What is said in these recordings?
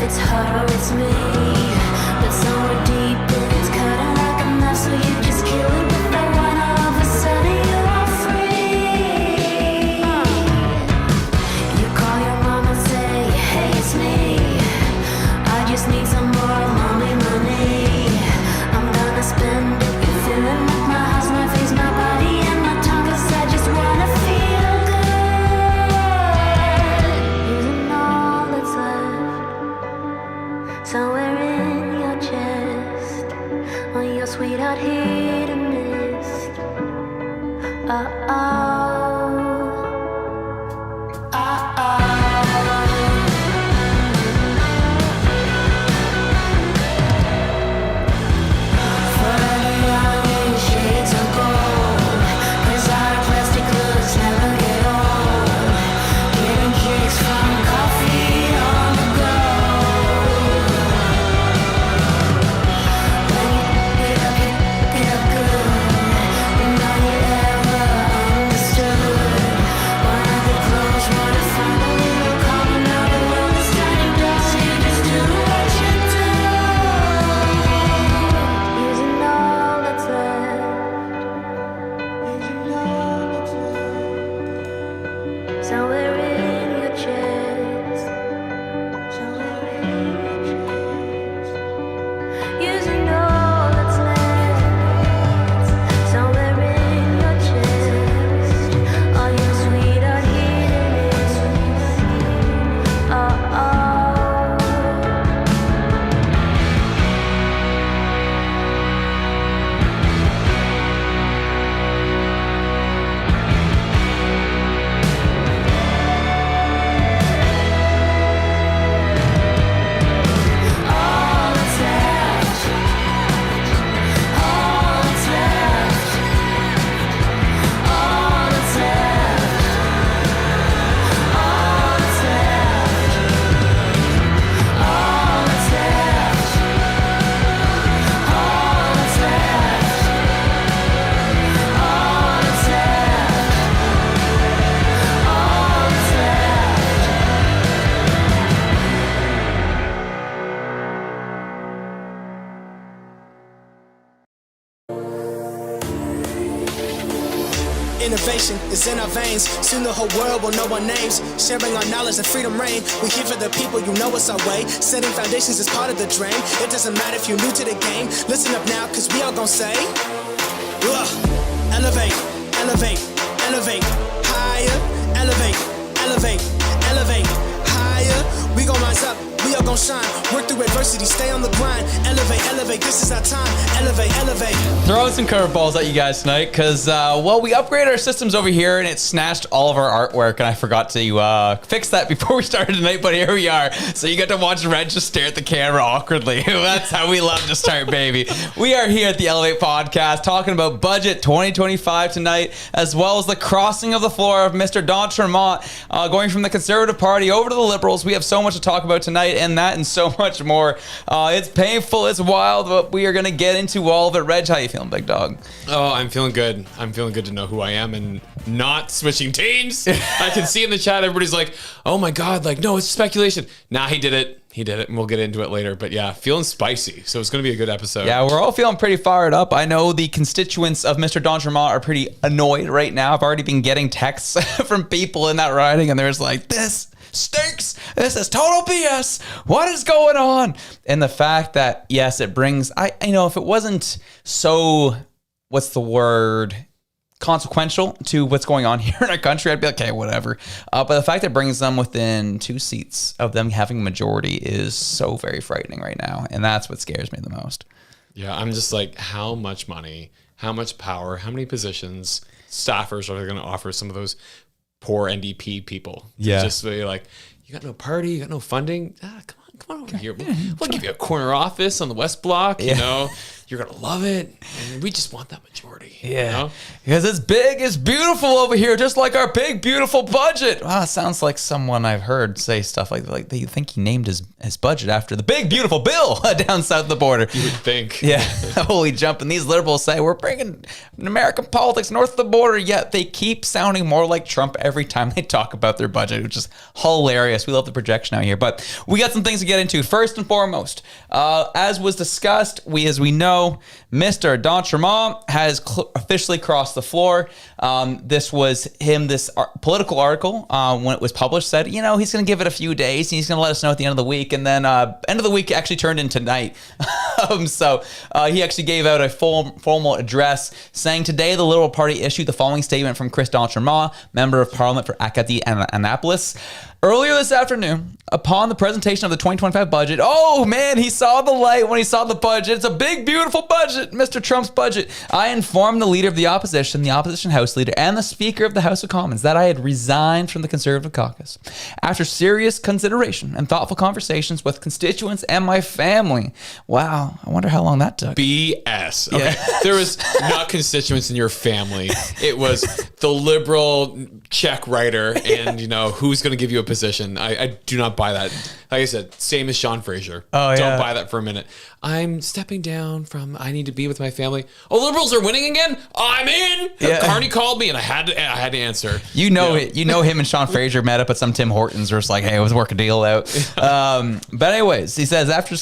It's her or it's me, but somewhere deep it's cutting like a knife, so you just kill it with that one. All of a sudden you are free. You call your mom and say, hey, it's me. I just need some more mommy money. I'm gonna spend it. You're feeling like my house, my face, my body, and my tongue, 'cause I just wanna feel good. Using all that's left somewhere in your chest, on your sweetheart hit and missed. Uh-oh. Innovation is in our veins. Soon the whole world will know our names. Sharing our knowledge and freedom reign. We're here for the people, you know it's our way. Setting foundations is part of the dream. It doesn't matter if you're new to the game. Listen up now, cause we all gon' say, elevate, elevate, elevate, higher, elevate, elevate, elevate, higher. We gon' rise up, we all gon' shine. Work through adversity, stay on the grind. Elevate, elevate, this is our time. Elevate, elevate. Throwing some curveballs at you guys tonight because, well, we upgraded our systems over here and it snatched all of our artwork, and I forgot to fix that before we started tonight, but here we are. So you got to watch Red just stare at the camera awkwardly. That's how we love to start, baby. We are here at the Elevate Podcast talking about budget 2025 tonight, as well as the crossing of the floor of Mr. Don Tremont, going from the Conservative Party over to the Liberals. We have so much to talk about tonight, and that and so much more. It's painful, it's wild, but we are going to get into all of it. Reg, how you feeling, big dog? Oh, I'm feeling good. I'm feeling good to know who I am and not switching teams. I can see in the chat, everybody's like, oh my God, like, no, it's speculation. Nah, he did it. He did it, and we'll get into it later. But yeah, feeling spicy. So it's going to be a good episode. Yeah, we're all feeling pretty fired up. I know the constituents of Mr. Don Tremont are pretty annoyed right now. I've already been getting texts from people in that riding, and there's like, this stinks. This is total BS. What is going on? And the fact that, yes, it brings, I know if it wasn't so, what's the word, consequential to what's going on here in our country, I'd be like, okay, whatever. But the fact that it brings them within 2 seats of them having majority is so very frightening right now. And that's what scares me the most. Yeah, I'm just like, how much money, how much power, how many positions, staffers are they going to offer some of those poor NDP people? Yeah. Just be like, you got no party, you got no funding. Come on over here. We'll give you a corner office on the West Block, you know. you're going to love it. And we just want that majority. Yeah. You know? Because it's big, it's beautiful over here, just like our big, beautiful budget. Wow, it sounds like someone I've heard say stuff like they think he named his budget after the big, beautiful bill down south of the border. You would think. Yeah, holy jump. And these liberals say, we're bringing American politics north of the border, yet they keep sounding more like Trump every time they talk about their budget, which is hilarious. We love the projection out here. But we got some things to get into. First and foremost, as was discussed, as we know, Mr. D'Entremont has officially crossed the floor. This was him, this political article, when it was published, said, he's going to give it a few days. He's going to let us know at the end of the week. And then end of the week actually turned into night. So he actually gave out a formal address saying, today the Liberal Party issued the following statement from Chris D'Entremont, Member of Parliament for Acadie and Annapolis. Earlier this afternoon, upon the presentation of the 2025 budget, oh man, he saw the light when he saw the budget. It's a big, beautiful budget, Mr. Trump's budget. I informed the leader of the opposition House leader, and the Speaker of the House of Commons that I had resigned from the Conservative caucus. After serious consideration and thoughtful conversations with constituents and my family. Wow, I wonder how long that took. BS. Okay. There was not constituents in your family. It was the liberal check writer and, who's going to give you a position. I do not buy that. Like I said, same as Sean Fraser. Oh, yeah. Don't buy that for a minute. I'm stepping down from I need to be with my family. Oh, liberals are winning again? I'm in. Yeah. Carney called me and I had to answer. Him and Sean Fraser met up at some Tim Hortons, where it's like, hey, let's work a deal out. But anyways, he says, after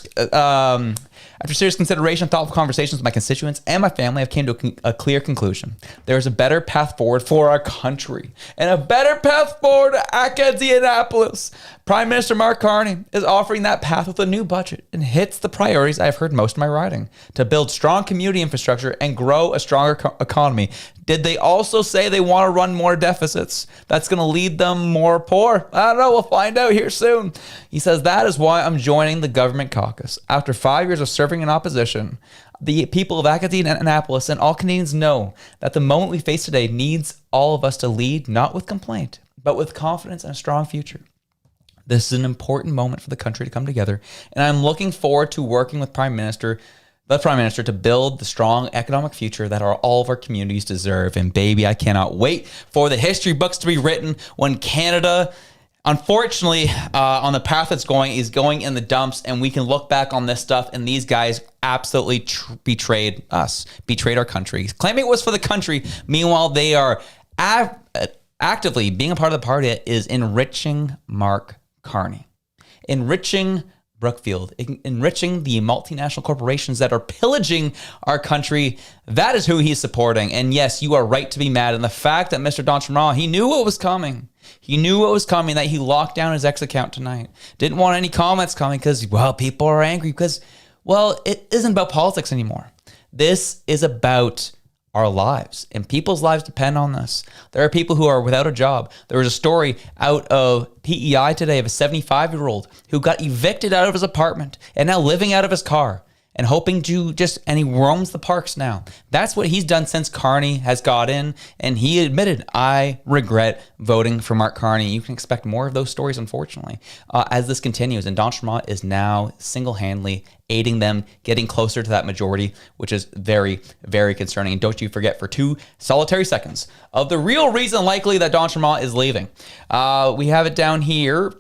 serious consideration and thoughtful conversations with my constituents and my family, I've came to a clear conclusion. There is a better path forward for our country and a better path forward to Acadie and Annapolis. Prime Minister Mark Carney is offering that path with a new budget and hits the priorities I've heard most of my writing: to build strong community infrastructure and grow a stronger economy. Did they also say they want to run more deficits? That's going to lead them more poor? I don't know. We'll find out here soon. He says, that is why I'm joining the government caucus. After 5 years of serving in opposition, the people of Acadie and Annapolis and all Canadians know that the moment we face today needs all of us to lead, not with complaint, but with confidence and a strong future. This is an important moment for the country to come together, and I'm looking forward to working with the Prime Minister to build the strong economic future that all of our communities deserve. And baby, I cannot wait for the history books to be written when Canada, unfortunately, on the path it's going, is going in the dumps, and we can look back on this stuff and these guys absolutely betrayed us, betrayed our country, claiming it was for the country. Meanwhile, they are actively being a part of the party that is enriching Mark Carney, enriching Brookfield, enriching the multinational corporations that are pillaging our country. That is who he's supporting. And yes, you are right to be mad. And the fact that Mr. D'Entremont, he knew what was coming. He knew what was coming, that he locked down his X account tonight. Didn't want any comments coming because, people are angry because, it isn't about politics anymore. This is about our lives, and people's lives depend on this. There are people who are without a job. There was a story out of PEI today of a 75-year-old who got evicted out of his apartment and now living out of his car and hoping to and he roams the parks now. That's what he's done since Carney has got in, and he admitted, I regret voting for Mark Carney. You can expect more of those stories, unfortunately, as this continues. And D'Entremont is now single-handedly aiding them, getting closer to that majority, which is very, very concerning. And don't you forget for 2 solitary seconds of the real reason likely that D'Entremont is leaving. We have it down here.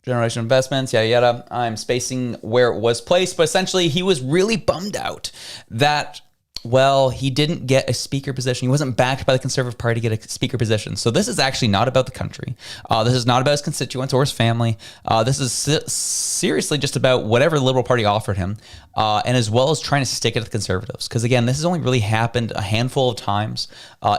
Generation investments, yada, yada. I'm spacing where it was placed, but essentially he was really bummed out that, he didn't get a speaker position. He wasn't backed by the Conservative Party to get a speaker position. So this is actually not about the country. This is not about his constituents or his family. This is seriously just about whatever the Liberal Party offered him, and as well as trying to stick it to the Conservatives. Because again, this has only really happened a handful of times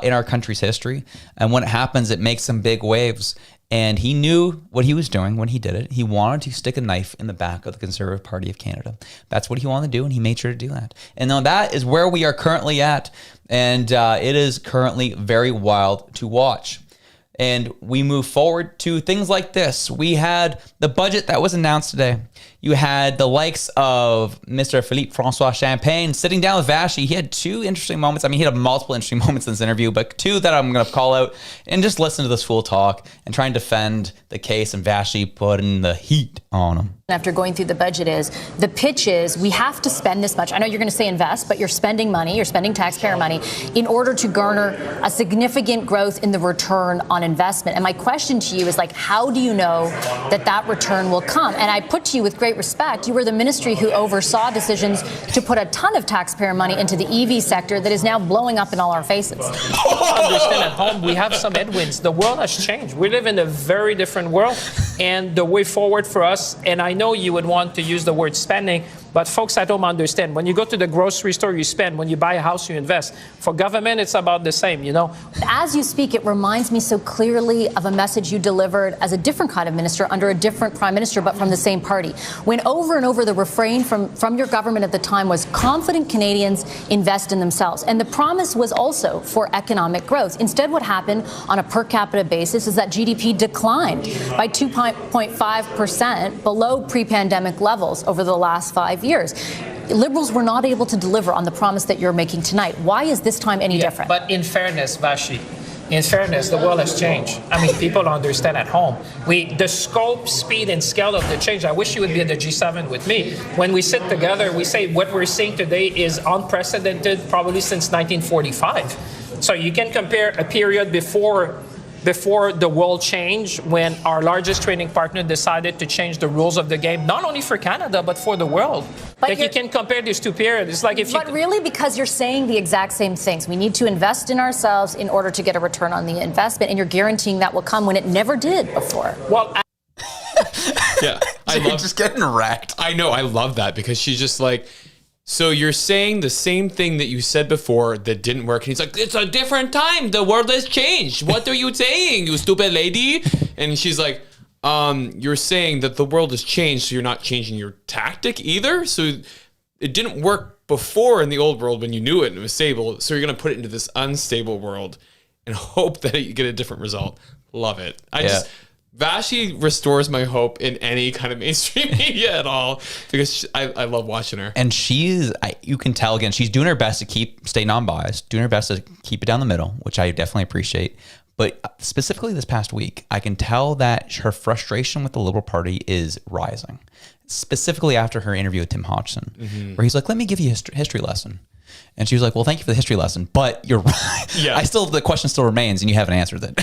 in our country's history. And when it happens, it makes some big waves. And he knew what he was doing when he did it. He wanted to stick a knife in the back of the Conservative Party of Canada. That's what he wanted to do, and he made sure to do that. And now that is where we are currently at, and it is currently very wild to watch. And we move forward to things like this. We had the budget that was announced today. You had the likes of Mr. Philippe Francois Champagne sitting down with Vashti. He had two interesting moments. I mean, he had multiple interesting moments in this interview, but two that I'm going to call out and just listen to this fool talk and try and defend the case, and Vashti putting the heat on him. After going through the budget is, the pitch is we have to spend this much. I know you're going to say invest, but you're spending money, you're spending taxpayer money in order to garner a significant growth in the return on investment. And my question to you is like, how do you know that that return will come? And I put to you with great respect, you were the ministry who oversaw decisions to put a ton of taxpayer money into the EV sector that is now blowing up in all our faces. Understand at home, we have some headwinds. The world has changed. We live in a very different world, and the way forward for us, and I know you would want to use the word spending, but folks at home understand. When you go to the grocery store, you spend. When you buy a house, you invest. For government, it's about the same, you know. As you speak, it reminds me so clearly of a message you delivered as a different kind of minister under a different prime minister, but from the same party. When over and over the refrain from your government at the time was confident Canadians invest in themselves. And the promise was also for economic growth. Instead, what happened on a per capita basis is that GDP declined by 2.5% below pre-pandemic levels over the last 5 years. Liberals were not able to deliver on the promise that you're making tonight. Why is this time any different? But in fairness, Vashi, in fairness, the world has changed. I mean, people understand at home. The scope, speed, and scale of the change, I wish you would be at the G7 with me. When we sit together, we say what we're seeing today is unprecedented, probably since 1945. So you can compare a period before the world changed, when our largest trading partner decided to change the rules of the game, not only for Canada, but for the world. But like, you can compare these two periods. It's like if you... But really, because you're saying the exact same things. We need to invest in ourselves in order to get a return on the investment, and you're guaranteeing that will come when it never did before. Well, Yeah. Just getting wrecked. I know. I love that, because she's just like, so you're saying the same thing that you said before that didn't work. And he's like, it's a different time. The world has changed. What are you saying, you stupid lady? And she's like, you're saying that the world has changed, so you're not changing your tactic either. So it didn't work before in the old world when you knew it and it was stable. So you're going to put it into this unstable world and hope that you get a different result. Love it. Vashti restores my hope in any kind of mainstream media at all, because I love watching her. And you can tell again, she's doing her best to keep staying non-biased, doing her best to keep it down the middle, which I definitely appreciate. But specifically this past week, I can tell that her frustration with the Liberal Party is rising. Specifically after her interview with Tim Hodgson, where he's like, let me give you a history lesson. And she was like, well, thank you for the history lesson, but you're right. Yeah. The question still remains and you haven't answered it.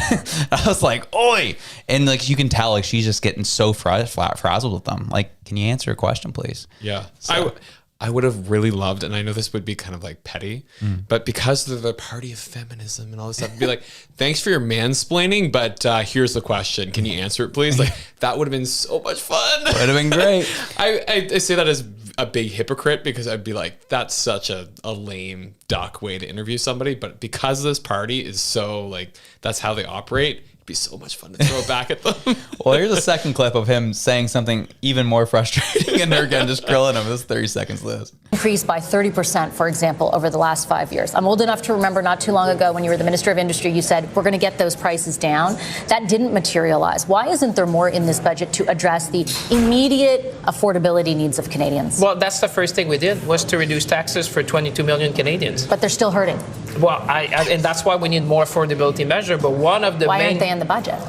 I was like, oi. And like, you can tell, like, she's just getting so frazzled with them. Like, can you answer a question, please? Yeah. So. I would have really loved, and I know this would be kind of like petty, but because they're the party of feminism and all this stuff, be like, thanks for your mansplaining, but here's the question. Can you answer it, please? Like, that would have been so much fun. Would have been great. I say that as a big hypocrite, because I'd be like, that's such a lame duck way to interview somebody. But because this party is so, like, that's how they operate, it'd be so much fun to throw it back at them. Well, here's a second clip of him saying something even more frustrating, and they're again just grilling him. This is 30 seconds, Liz. Increased by 30%, for example, over the last 5 years. I'm old enough to remember not too long ago when you were the Minister of Industry, you said, we're going to get those prices down. That didn't materialize. Why isn't there more in this budget to address the immediate affordability needs of Canadians? well, that's the first thing we did, was to reduce taxes for 22 million Canadians. But they're still hurting. Well, and that's why we need more affordability measure. But one of the Why main... aren't they in the budget?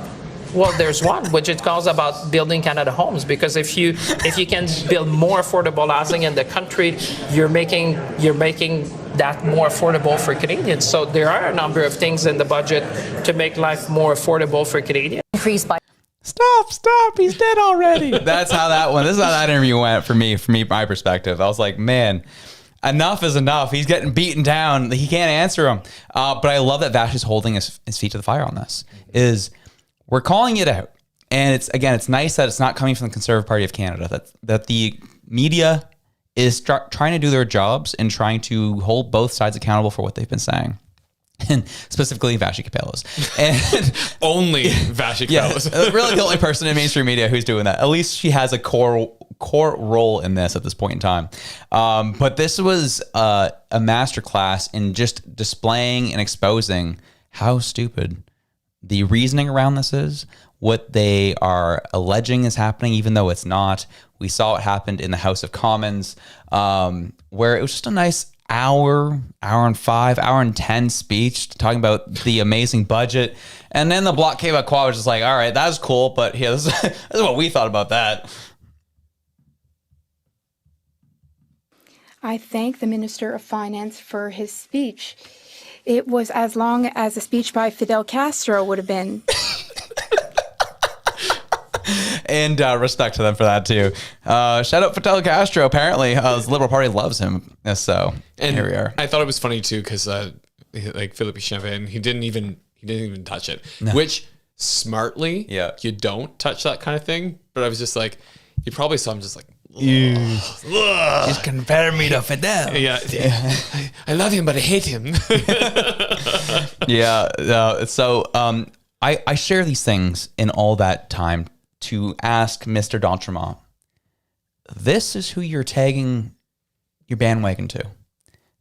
Well, there's one, which it calls about building Canada homes, because if you can build more affordable housing in the country, you're making that more affordable for Canadians. So there are a number of things in the budget to make life more affordable for Canadians. Increased by... Stop, he's dead already. This is how that interview went for me, my perspective. I was like, man, enough is enough. He's getting beaten down. He can't answer him. But I love that Vash is holding his feet to the fire on this. We're calling it out. And it's nice that it's not coming from the Conservative Party of Canada, that the media is trying to do their jobs and trying to hold both sides accountable for what they've been saying. And specifically Vashi Capellas. And Only Vashi yes, Capellas. really the only person in mainstream media who's doing that. At least she has a core role in this at this point in time. But this was a masterclass in just displaying and exposing how stupid the reasoning around this is, what they are alleging is happening, even though it's not. We saw what happened in the House of Commons, where it was just a nice hour and 10 speech talking about the amazing budget. And then the Bloc Québécois was just like, all right, that's cool, but yeah, this is what we thought about that. I thank the Minister of Finance for his speech. It was as long as a speech by Fidel Castro would have been. And respect to them for that too. Shout out Fidel Castro. Apparently, the Liberal Party loves him. So And here we are. I thought it was funny too because like Philippe Chauvin, he didn't even touch it. Which smartly, you don't touch that kind of thing. But I was just like, you probably saw him just like, Just compare me to Fidel. yeah. I love him, but I hate him. So I share these things in all that time to ask Mr. D'Entremont, this is who you're tagging your bandwagon to.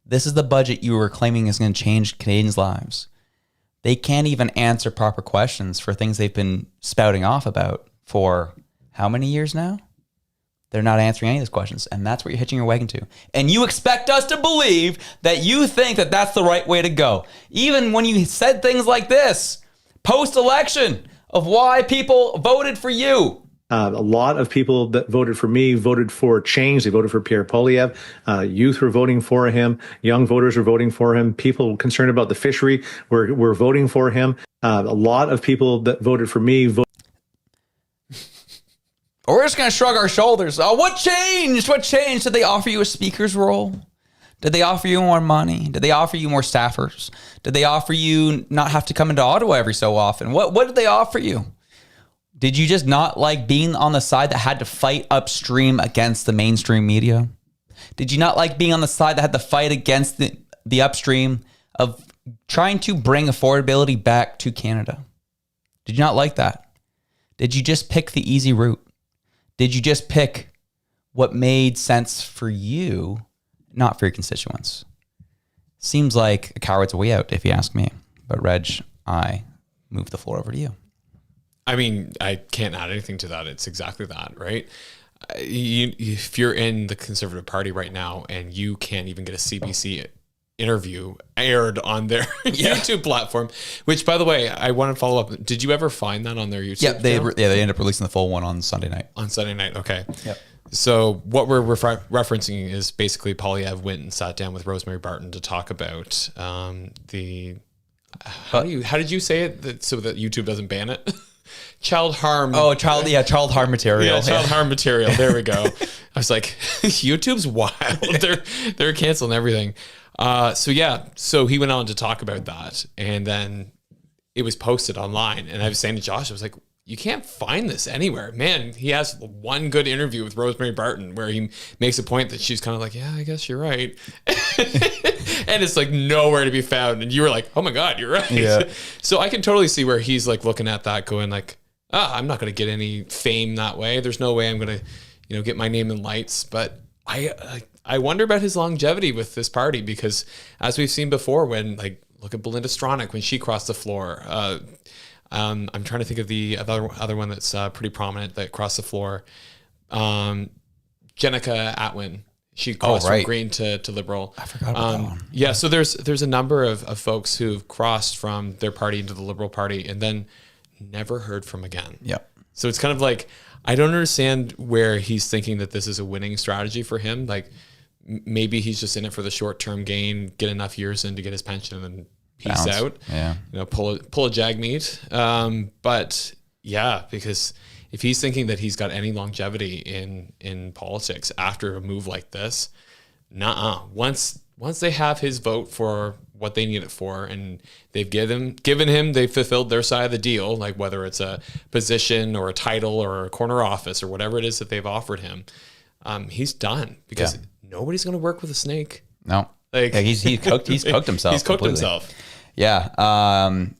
This is the budget you were claiming is going to change Canadians' lives. They can't even answer proper questions for things they've been spouting off about for how many years now? They're not answering any of those questions, and that's what you're hitching your wagon to. And you expect us to believe that you think that that's the right way to go. Even when you said things like this, post-election, of why people voted for you. A lot of people that voted for me voted for change. They voted for Pierre Poilievre. Youth were voting for him. Young voters were voting for him. People concerned about the fishery were voting for him. A lot of people that voted for me Or we're just going to shrug our shoulders. Oh, what changed? What changed? Did they offer you a speaker's role? Did they offer you more money? Did they offer you more staffers? Did they offer you not have to come into Ottawa every so often? What did they offer you? Did you just not like being on the side that had to fight upstream against the mainstream media? Did you not like being on the side that had to fight against the upstream of trying to bring affordability back to Canada? Did you not like that? Did you just pick the easy route? Did you just pick what made sense for you, not for your constituents? Seems like a coward's way out, if you ask me. But Reg, I move the floor over to you. I mean, I can't add anything to that. It's exactly that, right? If you're in the Conservative Party right now and you can't even get a CBC interview aired on their YouTube platform, which, by the way, I want to follow up. Did you ever find that on their YouTube? Yeah, they ended up releasing the full one on Sunday night. On Sunday night, okay. Yep. So what we're referencing is basically Poilievre went and sat down with Rosemary Barton to talk about how did you say it so that YouTube doesn't ban it? Child harm. Oh, child harm material. Yeah, child harm material. There we go. I was like, YouTube's wild. They're canceling everything. So he went on to talk about that, and then it was posted online. And I was saying to Josh, I was like, you can't find this anywhere. Man, he has one good interview with Rosemary Barton where he makes a point that she's kind of like, yeah, I guess you're right. And it's like nowhere to be found. And you were like, oh my God, you're right. Yeah. So I can totally see where he's like looking at that going like, I'm not going to get any fame that way. There's no way I'm going to, get my name in lights. But I wonder about his longevity with this party, because as we've seen before, when look at Belinda Stronach when she crossed the floor. I'm trying to think of the other one that's pretty prominent that crossed the floor. Jenica Atwin. She crossed from Green to Liberal. I forgot about that one. Yeah, so there's a number of folks who've crossed from their party into the Liberal Party and then never heard from again. Yep. So it's kind of like, I don't understand where he's thinking that this is a winning strategy for him. Like maybe he's just in it for the short-term gain, get enough years in to get his pension and peace out. Yeah. Pull a jag meat. But yeah, because if he's thinking that he's got any longevity in politics after a move like this, once they have his vote for what they need it for, and they've given him, they've fulfilled their side of the deal, like whether it's a position or a title or a corner office or whatever it is that they've offered him, he's done, because nobody's going to work with a snake. No. He's cooked himself. He's cooked completely. himself. Yeah.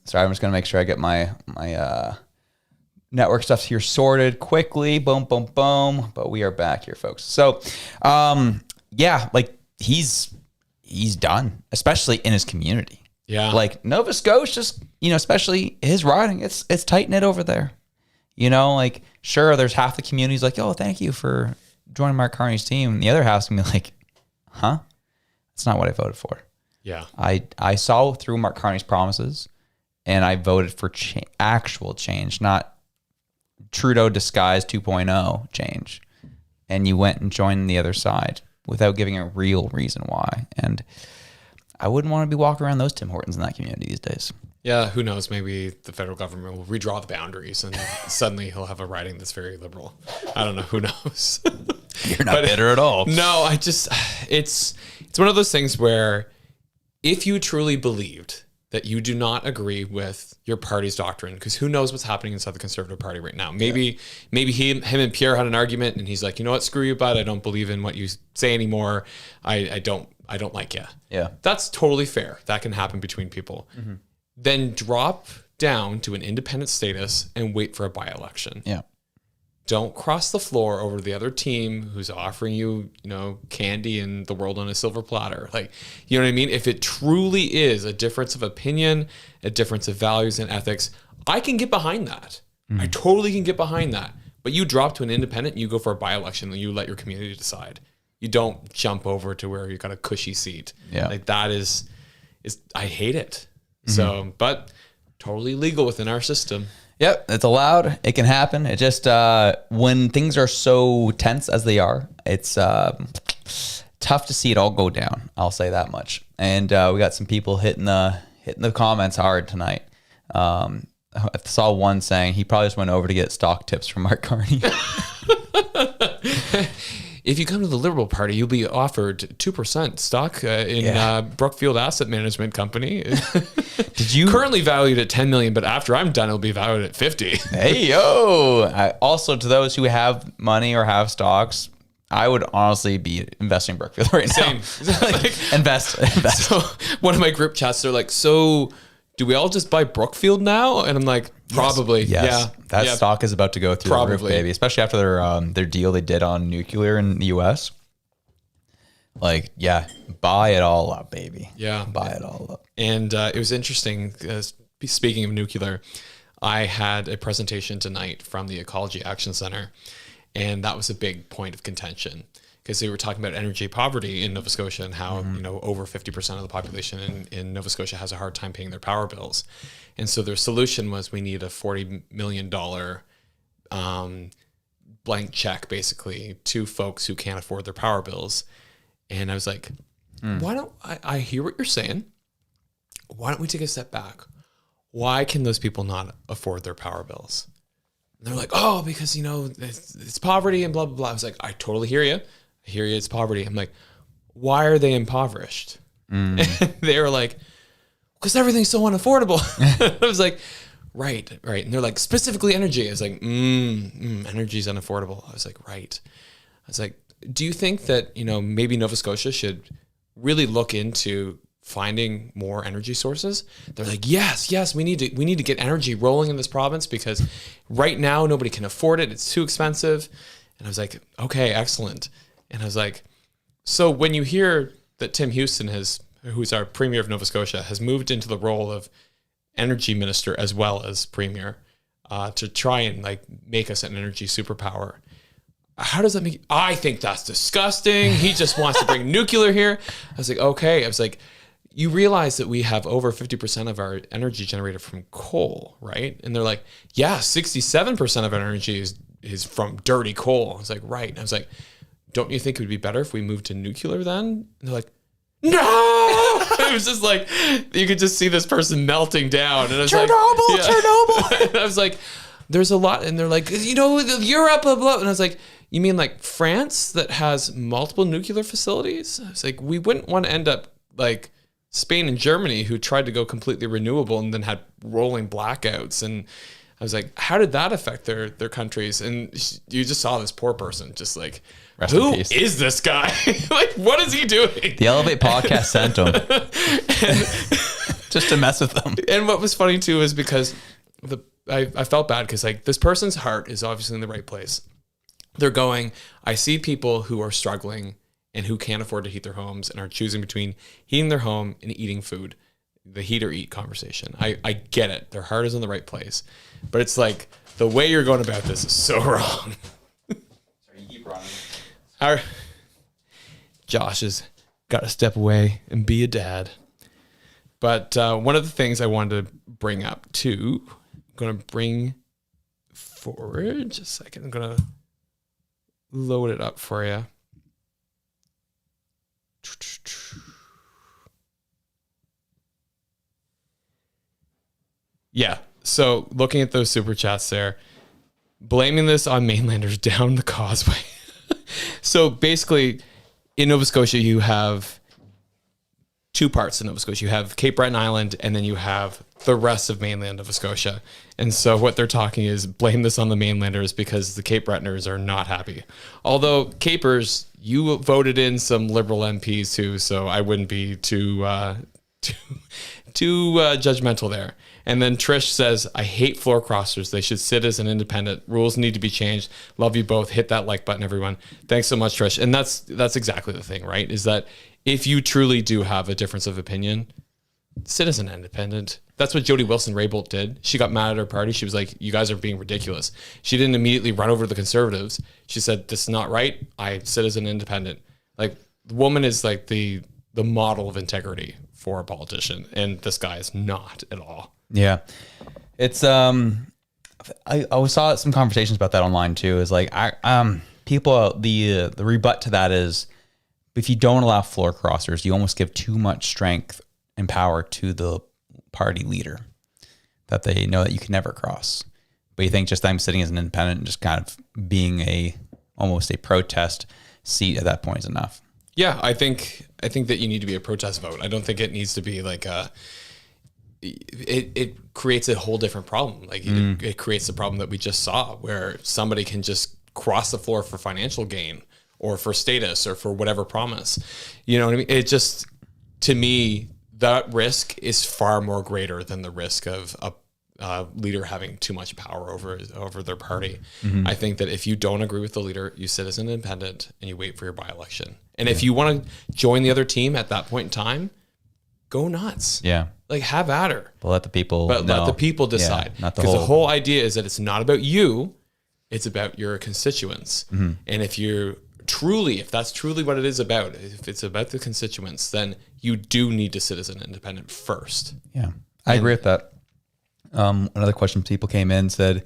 Sorry, I'm just gonna make sure I get my network stuff here sorted quickly. Boom, boom, boom. But we are back here, folks. So, he's done, especially in his community. Yeah. Like Nova Scotia's, especially his riding, it's tight knit over there. Like sure, there's half the community's like, oh, thank you for joining Mark Carney's team. And the other half's gonna be like, huh? That's not what I voted for. Yeah. I saw through Mark Carney's promises, and I voted for actual change, not Trudeau disguised 2.0 change. And you went and joined the other side without giving a real reason why. And I wouldn't want to be walking around those Tim Hortons in that community these days. Yeah, who knows? Maybe the federal government will redraw the boundaries and suddenly he'll have a riding that's very liberal. I don't know. Who knows? You're not bitter at all. No, it's one of those things where if you truly believed that you do not agree with your party's doctrine, because who knows what's happening inside the Conservative Party right now. Maybe him and Pierre had an argument and he's like, you know what, screw you, bud. I don't believe in what you say anymore. I don't like you. Yeah. That's totally fair. That can happen between people. Mm-hmm. Then drop down to an independent status and wait for a by-election. Yeah. Don't cross the floor over to the other team who's offering you, candy and the world on a silver platter. Like, you know what I mean? If it truly is a difference of opinion, a difference of values and ethics, I can get behind that. I totally can get behind that. But you drop to an independent, you go for a by-election, and you let your community decide. You don't jump over to where you got a cushy seat. Yeah. Like that is I hate it. So, but totally legal within our system. Yep, it's allowed. It can happen. It just when things are so tense as they are, it's tough to see it all go down. I'll say that much. And we got some people hitting the comments hard tonight. I saw one saying he probably just went over to get stock tips from Mark Carney. If you come to the Liberal Party, you'll be offered 2% stock in Brookfield Asset Management Company. Did you currently valued at 10 million, but after I'm done, it'll be valued at 50. Hey yo! Also, to those who have money or have stocks, I would honestly be investing in Brookfield right now. Same. Invest. So one of my group chats, they're like, "So, do we all just buy Brookfield now?" And I'm like, "Probably, yes. yeah." That stock is about to go through the roof, baby. Especially after their deal they did on nuclear in the U.S. Like, yeah, buy it all up, baby. Yeah, buy it all up. And it was interesting. Speaking of nuclear, I had a presentation tonight from the Ecology Action Center, and that was a big point of contention because they were talking about energy poverty in Nova Scotia and how over 50% of the population in Nova Scotia has a hard time paying their power bills. And so their solution was we need a $40 million blank check, basically, to folks who can't afford their power bills. And I was like, why don't I hear what you're saying? Why don't we take a step back? Why can those people not afford their power bills? And they're like, oh, because, it's poverty and blah, blah, blah. I was like, I totally hear you. I hear you. It's poverty. I'm like, why are they impoverished? And they were like, because everything's so unaffordable. I was like, right. And they're like, specifically energy. I was like, energy is unaffordable. I was like, right. I was like, do you think that, maybe Nova Scotia should really look into finding more energy sources? They're like, yes, we need to get energy rolling in this province because right now nobody can afford it. It's too expensive. And I was like, okay, excellent. And I was like, so when you hear that Tim Houston who's our Premier of Nova Scotia, has moved into the role of energy minister as well as Premier to try and make us an energy superpower. How does that make? I think that's disgusting. He just wants to bring nuclear here. I was like, okay. I was like, you realize that we have over 50% of our energy generated from coal, right? And they're like, yeah, 67% of our energy is from dirty coal. I was like, right. And I was like, don't you think it would be better if we moved to nuclear then? And they're like, no. It was just like, you could just see this person melting down. And I was Chernobyl. And I was like, there's a lot. And they're like, Europe, blah, blah. And I was like, you mean like France that has multiple nuclear facilities? I was like, we wouldn't want to end up like Spain and Germany, who tried to go completely renewable and then had rolling blackouts. And I was like, how did that affect their countries? And you just saw this poor person just like, who is this guy? Like, what is he doing? The Elevate podcast sent him just to mess with them. And what was funny too is because I felt bad because this person's heart is obviously in the right place. They're going, I see people who are struggling and who can't afford to heat their homes and are choosing between heating their home and eating food. the heat or eat conversation. I get it. Their heart is in the right place. But it's like the way you're going about this is so wrong. Sorry, you keep running. Josh has got to step away and be a dad. But one of the things I wanted to bring up too, I'm going to bring forward just a second. I'm going to load it up for you. Yeah. So looking at those super chats there, blaming this on mainlanders down the causeway. So basically in Nova Scotia, you have two parts in Nova Scotia. You have Cape Breton Island, and then you have the rest of mainland Nova Scotia. And so what they're talking is blame this on the mainlanders because the Cape Bretoners are not happy. Although Capers, you voted in some Liberal MPs too, so I wouldn't be too judgmental there. And then Trish says, I hate floor crossers. They should sit as an independent. Rules need to be changed. Love you both. Hit that like button, everyone. Thanks so much, Trish. And that's exactly the thing, right? Is that if you truly do have a difference of opinion, sit as an independent. That's what Jody Wilson-Raybould did. She got mad at her party. She was like, you guys are being ridiculous. She didn't immediately run over to the Conservatives. She said, this is not right. I sit as an independent. Like, the woman is like the model of integrity for a politician. And this guy is not at all. Yeah. It's, I saw some conversations about that online too. Is like, people, the rebut to that is, if you don't allow floor crossers, you almost give too much strength and power to the party leader that they know that you can never cross. But you think just them sitting as an independent and just kind of being almost a protest seat at that point is enough. Yeah, I think that you need to be a protest vote. I don't think it needs to be like it creates a whole different problem. Like it creates the problem that we just saw where somebody can just cross the floor for financial gain or for status or for whatever promise. You know what I mean? It just, to me, that risk is far more greater than the risk of a leader having too much power over their party. Mm-hmm. I think that if you don't agree with the leader, you sit as an independent and you wait for your by-election. And if you want to join the other team at that point in time, go nuts. Yeah. Like, have at her. But let the people let the people decide. Yeah, because the whole idea is that it's not about you, it's about your constituents. Mm-hmm. And if that's truly what it is about, if it's about the constituents, then you do need to sit as an independent first. Yeah, I agree with that. Another question people came in said,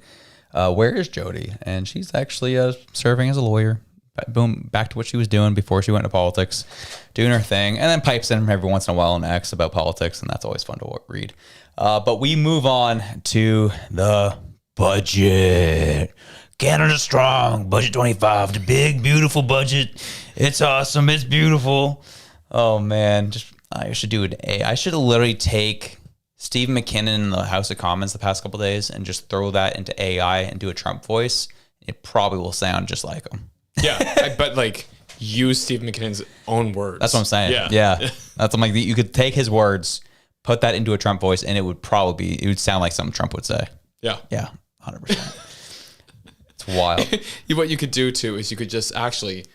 where is Jody? And she's actually serving as a lawyer. Boom, back to what she was doing before she went into politics, doing her thing, and then pipes in every once in a while an X about politics, and that's always fun to read. But we move on to the budget. Canada Strong, Budget 25, the big, beautiful budget. It's awesome. It's beautiful. Oh, man. I should do I should literally take Steve McKinnon in the House of Commons the past couple of days and just throw that into AI and do a Trump voice. It probably will sound just like him. Yeah, but like use Steve McKinnon's own words. That's what I'm saying. Yeah. That's I'm like, you could take his words, put that into a Trump voice, and it would sound like something Trump would say. Yeah. Yeah, 100%. It's wild. What you could do too is you could just actually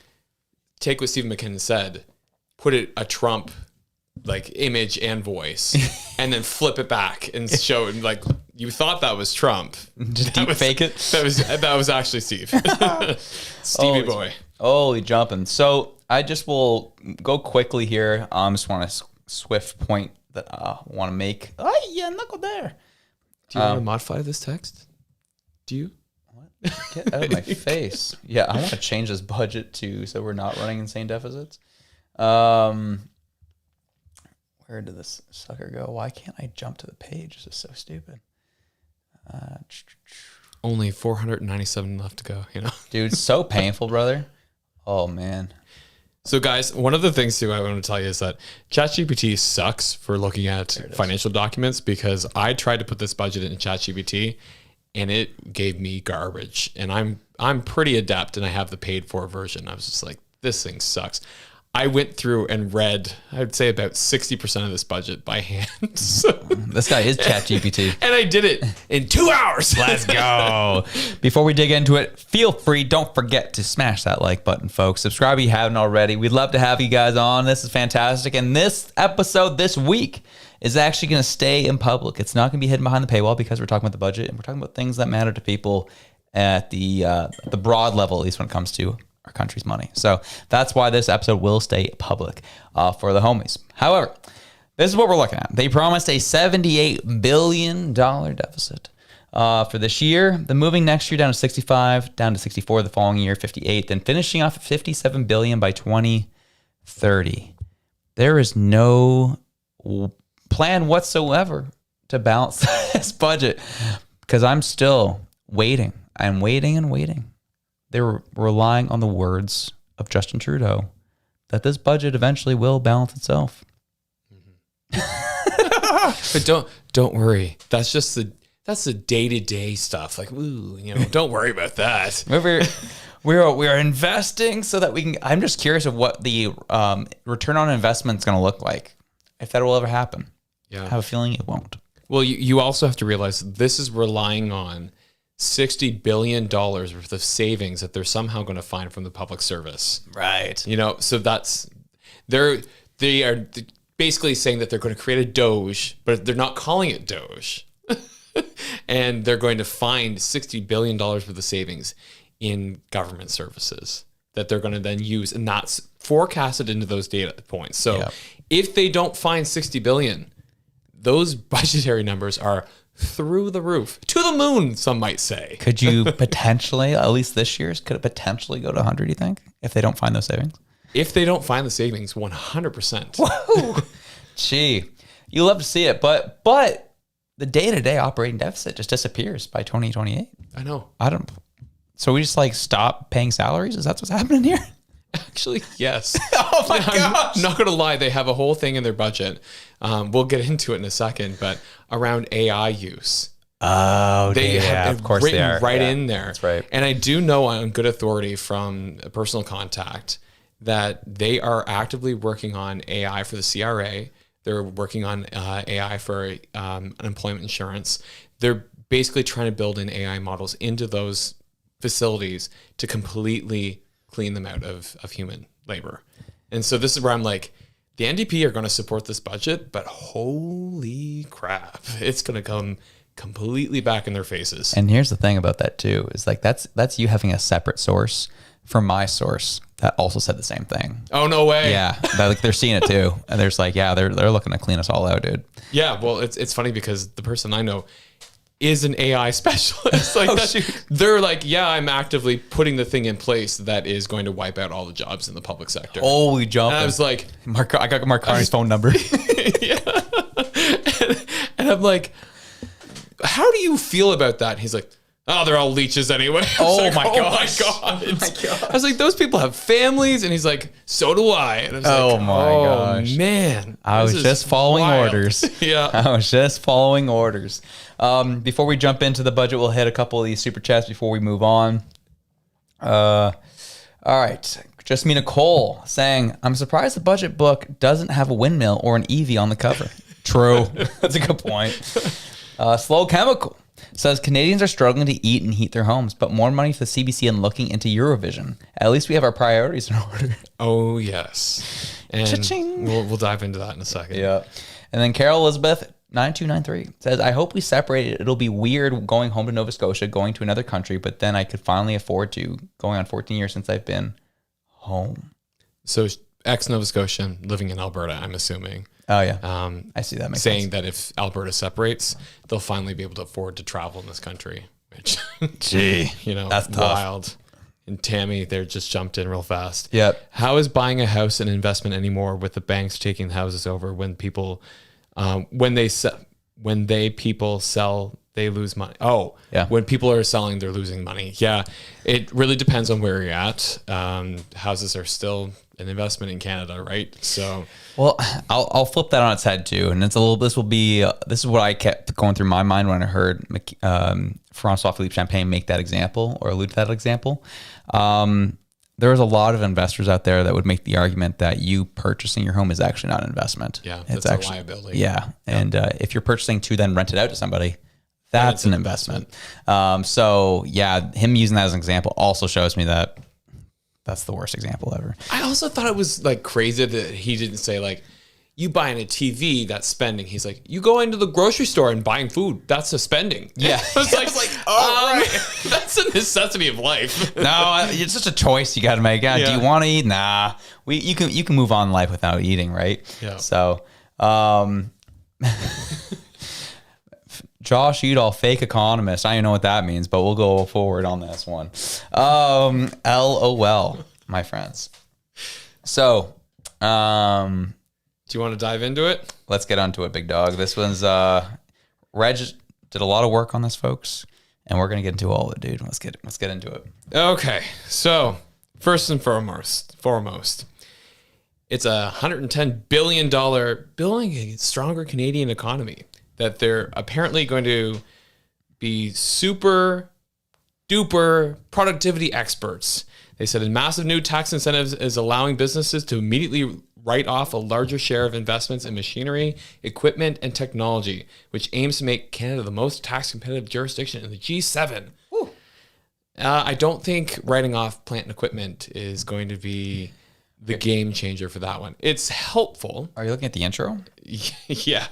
take what Steve McKinnon said, put it a Trump like image and voice, and then flip it back and show it like you thought that was Trump. Just deep fake it. That was actually Steve. Stevie boy. Holy jumping. So I just will go quickly here. Just want a swift point that I want to make. Oh yeah, knuckle there. Do you want to modify this text? Do you? Get out of my face. Yeah, I want to change this budget so we're not running insane deficits. Where did this sucker go? Why can't I jump to the page? This is so stupid. Only 497 left to go, Dude, so painful, brother. Oh, man. So, guys, one of the things, too, I want to tell you is that ChatGPT sucks for looking at financial documents because I tried to put this budget in ChatGPT and it gave me garbage. And I'm pretty adept and I have the paid for version. I was just like, this thing sucks. I went through and read, I'd say about 60% of this budget by hand. This guy is ChatGPT. And I did it in 2 hours. Let's go. Before we dig into it, feel free, don't forget to smash that like button, folks. Subscribe if you haven't already. We'd love to have you guys on. This is fantastic. And this episode this week is actually going to stay in public. It's not going to be hidden behind the paywall because we're talking about the budget and we're talking about things that matter to people at the broad level, at least when it comes to our country's money. So that's why this episode will stay public for the homies. However, this is what we're looking at. They promised a $78 billion deficit for this year. Then moving next year down to 65, down to 64 the following year, 58, then finishing off at $57 billion by 2030. There is no plan whatsoever to balance this budget because I'm still waiting. I'm waiting and waiting. They're relying on the words of Justin Trudeau that this budget eventually will balance itself. But don't worry. That's the day-to-day stuff. Like, ooh, don't worry about that. We are investing so that we can. I'm just curious of what the return on investment is going to look like, if that will ever happen. Yeah. I have a feeling it won't. Well, you also have to realize this is relying on $60 billion worth of savings that they're somehow going to find from the public service. Right. So they are basically saying that they're going to create a Doge, but they're not calling it Doge. And they're going to find $60 billion worth of savings in government services that they're going to then use, and that's forecasted into those data points. So if they don't find 60 billion, those budgetary numbers are through the roof, to the moon, some might say. Could you potentially, at least this year's, could it potentially go to 100, you think, if they don't find those savings? If they don't find the savings, 100%. Whoa. Gee, you love to see it, but the day-to-day operating deficit just disappears by 2028. I know. So we just stop paying salaries? Is that what's happening here? Actually, yes. Oh my gosh. I'm not going to lie. They have a whole thing in their budget. We'll get into it in a second, but around AI use. Oh, they have of course written they are. right in there. That's right. And I do know on good authority from a personal contact that they are actively working on AI for the CRA. They're working on AI for unemployment insurance. They're basically trying to build in AI models into those facilities to completely clean them out of human labor. And so this is where I'm like, the NDP are going to support this budget, but holy crap, it's going to come completely back in their faces. And here's the thing about that too, is that's you having a separate source from my source that also said the same thing. Oh, no way. Yeah. They're seeing it too. And there's they're looking to clean us all out, dude. Yeah. Well, it's funny because the person I know is an AI specialist. They're like, yeah, I'm actively putting the thing in place that is going to wipe out all the jobs in the public sector. Holy jumping. And I was like, I got Mark Carney's phone number. Yeah. And I'm like, how do you feel about that? And he's like, oh, they're all leeches anyway. Oh, like, my gosh. God. I was like, those people have families. And he's like, so do I. And I was Oh, like, my gosh. Man. I was just following orders. Yeah. I was just following orders. Before we jump into the budget, we'll hit a couple of these super chats before we move on. All right. Just me, Nicole, saying, I'm surprised the budget book doesn't have a windmill or an EV on the cover. True. That's a good point. Slow Chemical says Canadians are struggling to eat and heat their homes, but more money for the CBC and looking into Eurovision. At least we have our priorities in order. Oh, yes. And Cha-ching. we'll dive into that in a second. Yeah. And then Carol Elizabeth 9293 says, I hope we separate it. It'll be weird going home to Nova Scotia, going to another country, but then I could finally afford to, going on 14 years since I've been home. So ex-Nova Scotian living in Alberta, I'm assuming. Oh, yeah. I see that makes saying sense. that if Alberta separates, they'll finally be able to afford to travel in this country, which, Gee, that's tough. wild. And Tammy, they just jumped in real fast. Yep. How is buying a house an investment anymore with the banks taking the houses over when people, when people sell, they lose money. Oh, yeah. When people are selling, they're losing money. Yeah. It really depends on where you're at. Houses are still an investment in Canada, right? So, well, I'll flip that on its head too, and it's a little. This is what I kept going through my mind when I heard Francois Philippe Champagne make that example or allude to that example. There's a lot of investors out there that would make the argument that you purchasing your home is actually not an investment. Yeah, it's that's actually a liability. Yeah, and if you're purchasing to then rent it out to somebody, that's an investment. So yeah, him using that as an example also shows me that that's the worst example ever. I also thought it was like crazy that he didn't say like, you buying a TV, that's spending. He's like, you go into the grocery store and buying food, that's a spending. Yeah. It's right. That's a necessity of life. No, it's just a choice you got to make. Yeah. Do you want to eat? Nah. You can move on in life without eating, right? Yeah. So, Josh Udall, fake economist. I don't even know what that means, but we'll go forward on this one. LOL, my friends. So, do you want to dive into it? Let's get onto it, big dog. This one's Reg did a lot of work on this, folks, and we're gonna get into all of it, dude. Let's get into it. Okay, so first and foremost, it's a $110 billion building a stronger Canadian economy that they're apparently going to be super duper productivity experts. They said a massive new tax incentives is allowing businesses to immediately write off a larger share of investments in machinery, equipment, and technology, which aims to make Canada the most tax competitive jurisdiction in the G7. I don't think writing off plant and equipment is going to be the game changer for that one. It's helpful. Are you looking at the intro? Yeah.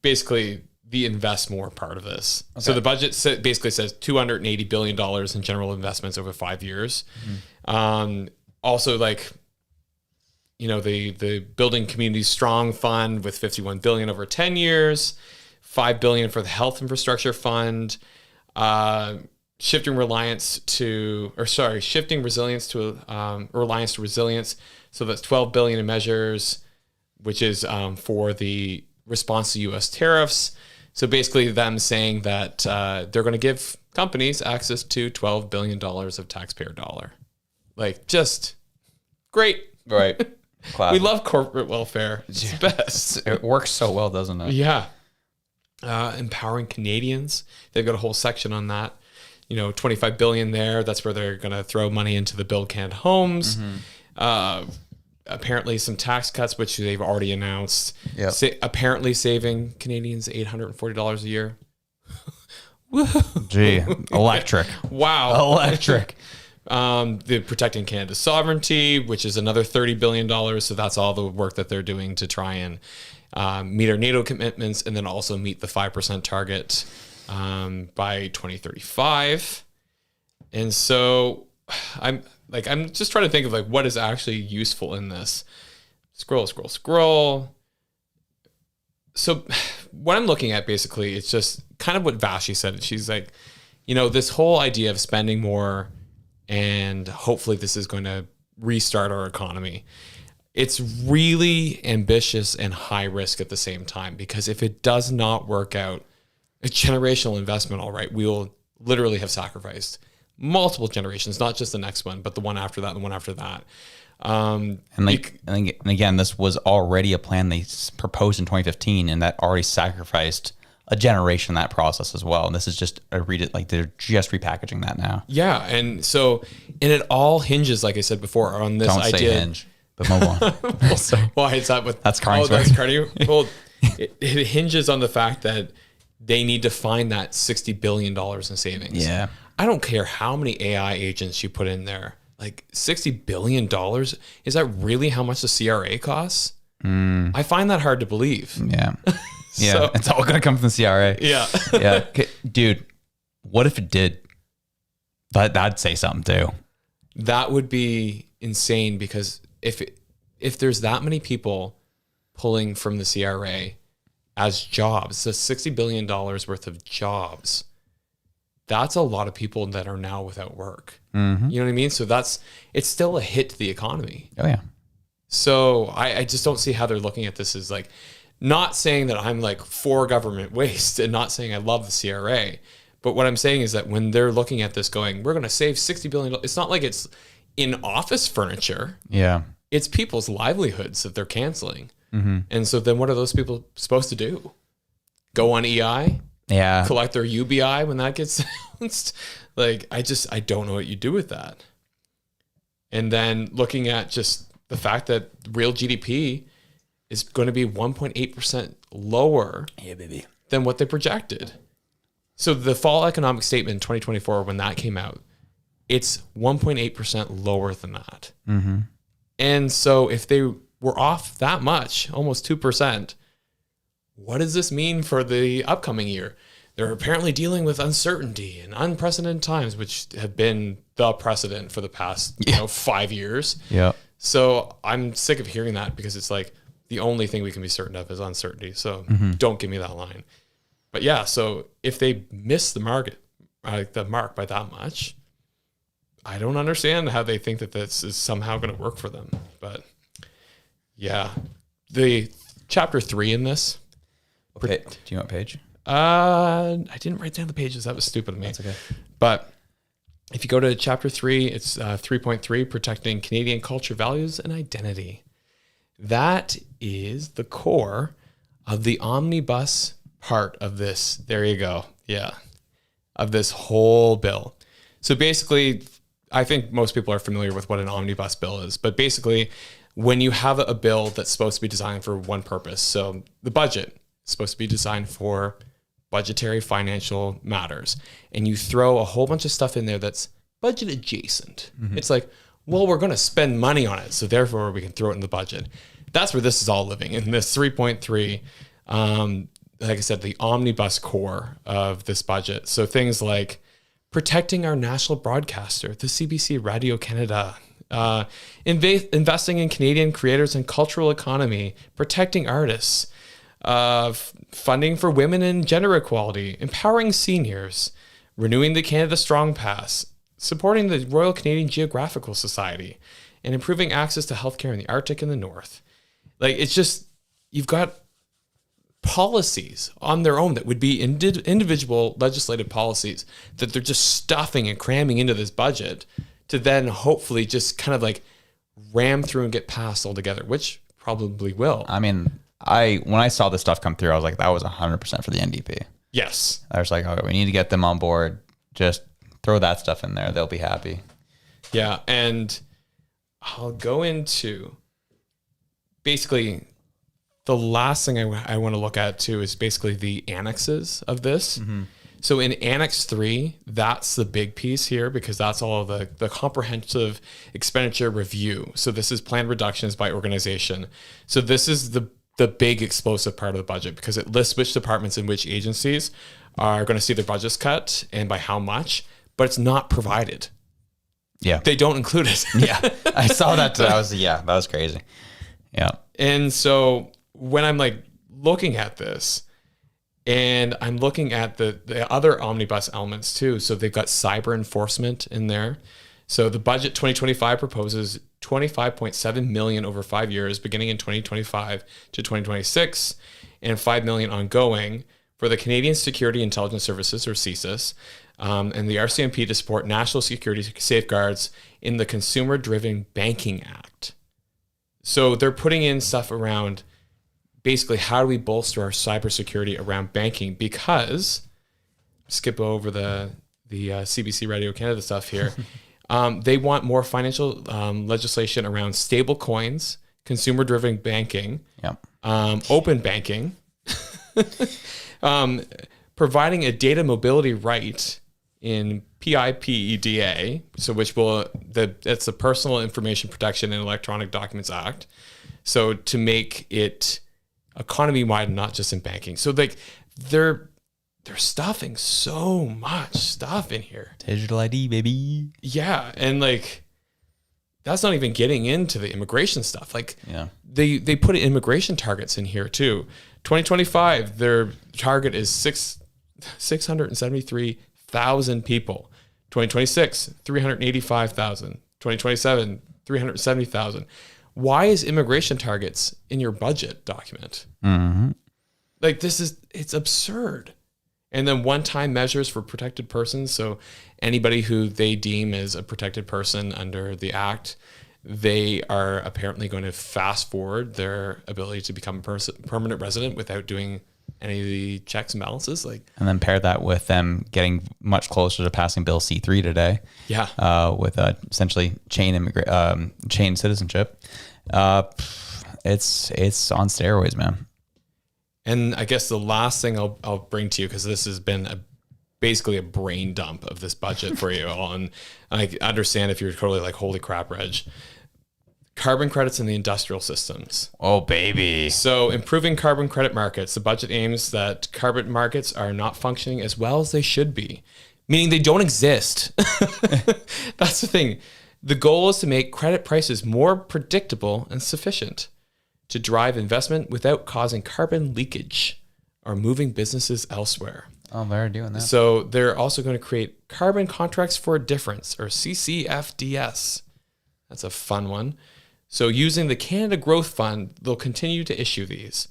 Basically, the invest more part of this. Okay. So the budget basically says $280 billion in general investments over 5 years. Also, like, you know, the Building Communities Strong Fund with $51 billion over 10 years, $5 billion for the Health Infrastructure Fund, shifting resilience to resilience. So that's $12 billion in measures, which is for the response to U.S. tariffs. So basically them saying that they're going to give companies access to $12 billion of taxpayer dollar. Like, just great. Right. We love corporate welfare. It's the best. It works so well, doesn't it? Yeah. Empowering Canadians. They've got a whole section on that. You know, $25 billion there. That's where they're going to throw money into the Build Canada Homes. Apparently some tax cuts, which they've already announced. Yep. Apparently saving Canadians $840 a year. Gee, electric. Wow. Electric. The Protecting Canada's Sovereignty, which is another $30 billion. So that's all the work that they're doing to try and meet our NATO commitments and then also meet the 5% target by 2035. And so I'm just trying to think of like what is actually useful in this. Scroll. So what I'm looking at basically, it's just kind of what Vashi said. She's like, you know, this whole idea of spending more and hopefully this is going to restart our economy. It's really ambitious and high risk at the same time, because if it does not work out, a generational investment, all right, we will literally have sacrificed multiple generations, not just the next one, but the one after that, the one after that. And again, this was already a plan they proposed in 2015, and that already sacrificed a generation in that process as well. And this is just they're just repackaging that now. Yeah, and it all hinges, like I said before, on this idea. Don't say hinge, but move on. Why is that with? That's Carney's. That's Carney. Well, it hinges on the fact that they need to find that $60 billion in savings. Yeah. I don't care how many AI agents you put in there. Like $60 billion, is that really how much the CRA costs? I find that hard to believe. Yeah. Yeah. So, it's all going to come from the CRA. Yeah. Yeah. Dude, what if it did? That'd say something too. That would be insane, because if there's that many people pulling from the CRA as jobs, so $60 billion worth of jobs, that's a lot of people that are now without work. You know what I mean? So it's still a hit to the economy. Oh yeah. So I just don't see how they're looking at this as like, not saying that I'm like for government waste and not saying I love the CRA, but what I'm saying is that when they're looking at this going, we're going to save $60 billion. It's not like it's in office furniture. Yeah. It's people's livelihoods that they're canceling. And so then what are those people supposed to do? Go on EI? Yeah. Collect their UBI when that gets announced? Like, I don't know what you do with that. And then looking at just the fact that real GDP is going to be 1.8% lower than what they projected. So the fall economic statement in 2024, when that came out, it's 1.8% lower than that. And so if they we're off that much, almost 2%. What does this mean for the upcoming year? They're apparently dealing with uncertainty and unprecedented times, which have been the precedent for the past 5 years. Yeah. So I'm sick of hearing that, because it's like the only thing we can be certain of is uncertainty. So don't give me that line. But yeah, so if they miss the mark by that much, I don't understand how they think that this is somehow going to work for them. But yeah, the chapter 3 in this. Okay. Do you want page? I didn't write down the pages. That was stupid of me. That's okay. But if you go to chapter 3, it's 3.3, protecting Canadian culture, values, and identity. That is the core of the omnibus part of this. There you go. Yeah. Of this whole bill. So basically, I think most people are familiar with what an omnibus bill is. But basically, when you have a bill that's supposed to be designed for one purpose, so the budget is supposed to be designed for budgetary financial matters, and you throw a whole bunch of stuff in there that's budget adjacent. It's like, well, we're going to spend money on it, so therefore we can throw it in the budget. That's where this is all living, in this 3.3, like I said, the omnibus core of this budget. So things like protecting our national broadcaster, the CBC Radio Canada, investing in Canadian creators and cultural economy, protecting artists, funding for women and gender equality, empowering seniors, renewing the Canada Strong Pass, supporting the Royal Canadian Geographical Society, and improving access to healthcare in the Arctic and the North. Like, it's just, you've got policies on their own that would be individual legislative policies that they're just stuffing and cramming into this budget to then hopefully just kind of like ram through and get passed altogether, which probably will. I mean, when I saw this stuff come through, I was like, that was 100% for the NDP. Yes. I was like, okay, we need to get them on board. Just throw that stuff in there. They'll be happy. Yeah. And I'll go into basically the last thing I want to look at too is basically the annexes of this. So in Annex 3, that's the big piece here, because that's all the comprehensive expenditure review. So this is planned reductions by organization. So this is the big explosive part of the budget, because it lists which departments and which agencies are going to see their budgets cut and by how much, but it's not provided. Yeah. They don't include it. Yeah. I saw that. That was crazy. Yeah. And so when I'm like looking at this, and I'm looking at the other omnibus elements too. So they've got cyber enforcement in there. So the budget 2025 proposes $25.7 million over 5 years, beginning in 2025 to 2026, and $5 million ongoing for the Canadian Security Intelligence Services, or CSIS, and the RCMP to support national security safeguards in the Consumer-Driven Banking Act. So they're putting in stuff around basically how do we bolster our cybersecurity around banking, because skip over the CBC Radio Canada stuff here. They want more financial legislation around stable coins, consumer-driven banking, open banking, providing a data mobility right in PIPEDA, so that's the Personal Information Protection and Electronic Documents Act. So to make it economy-wide, not just in banking. So like they're stuffing so much stuff in here. Digital ID, baby. Yeah. And like, that's not even getting into the immigration stuff. Like they put immigration targets in here too. 2025, their target is 673,000 people. 2026, 385,000. 2027, 370,000. Why is immigration targets in your budget document? Like it's absurd. And then one-time measures for protected persons. So anybody who they deem as a protected person under the act, they are apparently going to fast forward their ability to become a permanent resident without doing any of the checks and balances. And then pair that with them getting much closer to passing Bill C3 today. Yeah. With essentially chain citizenship. It's on steroids, man. And I guess the last thing I'll bring to you, because this has been basically a brain dump of this budget for you all, and I understand if you're totally like, holy crap, Reg. carbon credits in the industrial systems. Oh, baby. So improving carbon credit markets. The budget aims that carbon markets are not functioning as well as they should be, meaning they don't exist. That's the thing. The goal is to make credit prices more predictable and sufficient to drive investment without causing carbon leakage or moving businesses elsewhere. Oh, they're doing that. So they're also going to create carbon contracts for a difference, or CCFDS. That's a fun one. So using the Canada Growth Fund, they'll continue to issue these.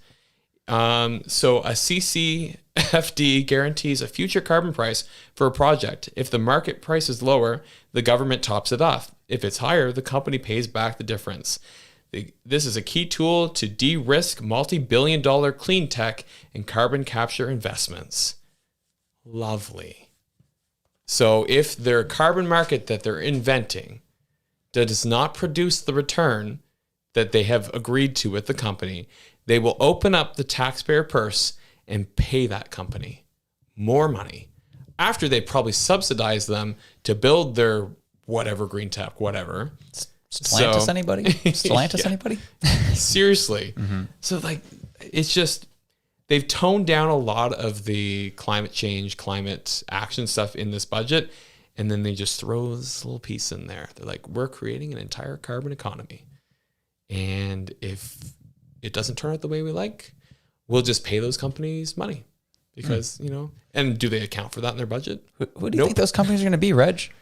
So a CCFD guarantees a future carbon price for a project. If the market price is lower, the government tops it off. If it's higher, the company pays back the difference. This is a key tool to de-risk multi-billion-dollar clean tech and carbon capture investments. Lovely. So if their carbon market that they're inventing does not produce the return that they have agreed to with the company, they will open up the taxpayer purse and pay that company more money after they probably subsidize them to build their whatever green tech, whatever. Stellantis anybody? Stellantis anybody? Seriously. So like, it's just, they've toned down a lot of the climate change, climate action stuff in this budget. And then they just throw this little piece in there. They're like, we're creating an entire carbon economy. And if it doesn't turn out the way we like, we'll just pay those companies money because, you know, and do they account for that in their budget? Who do you think those companies are going to be, Reg?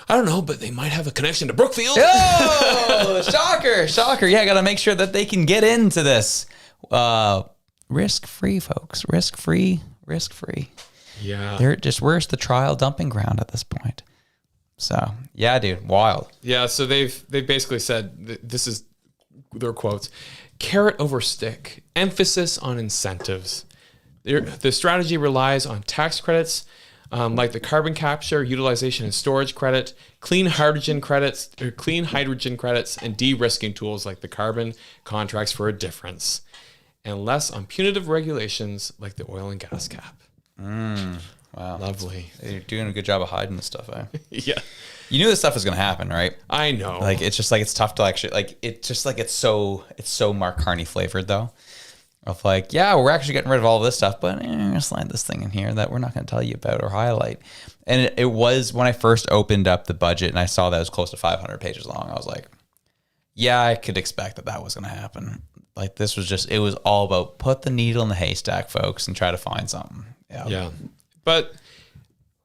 I don't know, but they might have a connection to Brookfield. Oh, shocker. Yeah, I got to make sure that they can get into this. Risk-free, folks. Risk-free. Yeah. We're the trial dumping ground at this point. So, yeah, dude, wild. Yeah, so they've basically said, this is their quotes, carrot over stick, emphasis on incentives. The strategy relies on tax credits, like the carbon capture, utilization, and storage credit, clean hydrogen credits, and de-risking tools like the carbon contracts for a difference, and less on punitive regulations like the oil and gas cap. Wow. Lovely. You're doing a good job of hiding this stuff, eh? Yeah. You knew this stuff was going to happen, right? I know. Like, it's just like, it's tough to actually, like, it's so Mark Carney flavored, though. Of like, yeah, we're actually getting rid of all of this stuff, but we're going to slide this thing in here that we're not going to tell you about or highlight. And it was when I first opened up the budget and I saw that it was close to 500 pages long. I was like, yeah, I could expect that was going to happen. Like, this was just, it was all about put the needle in the haystack, folks, and try to find something. Yeah. But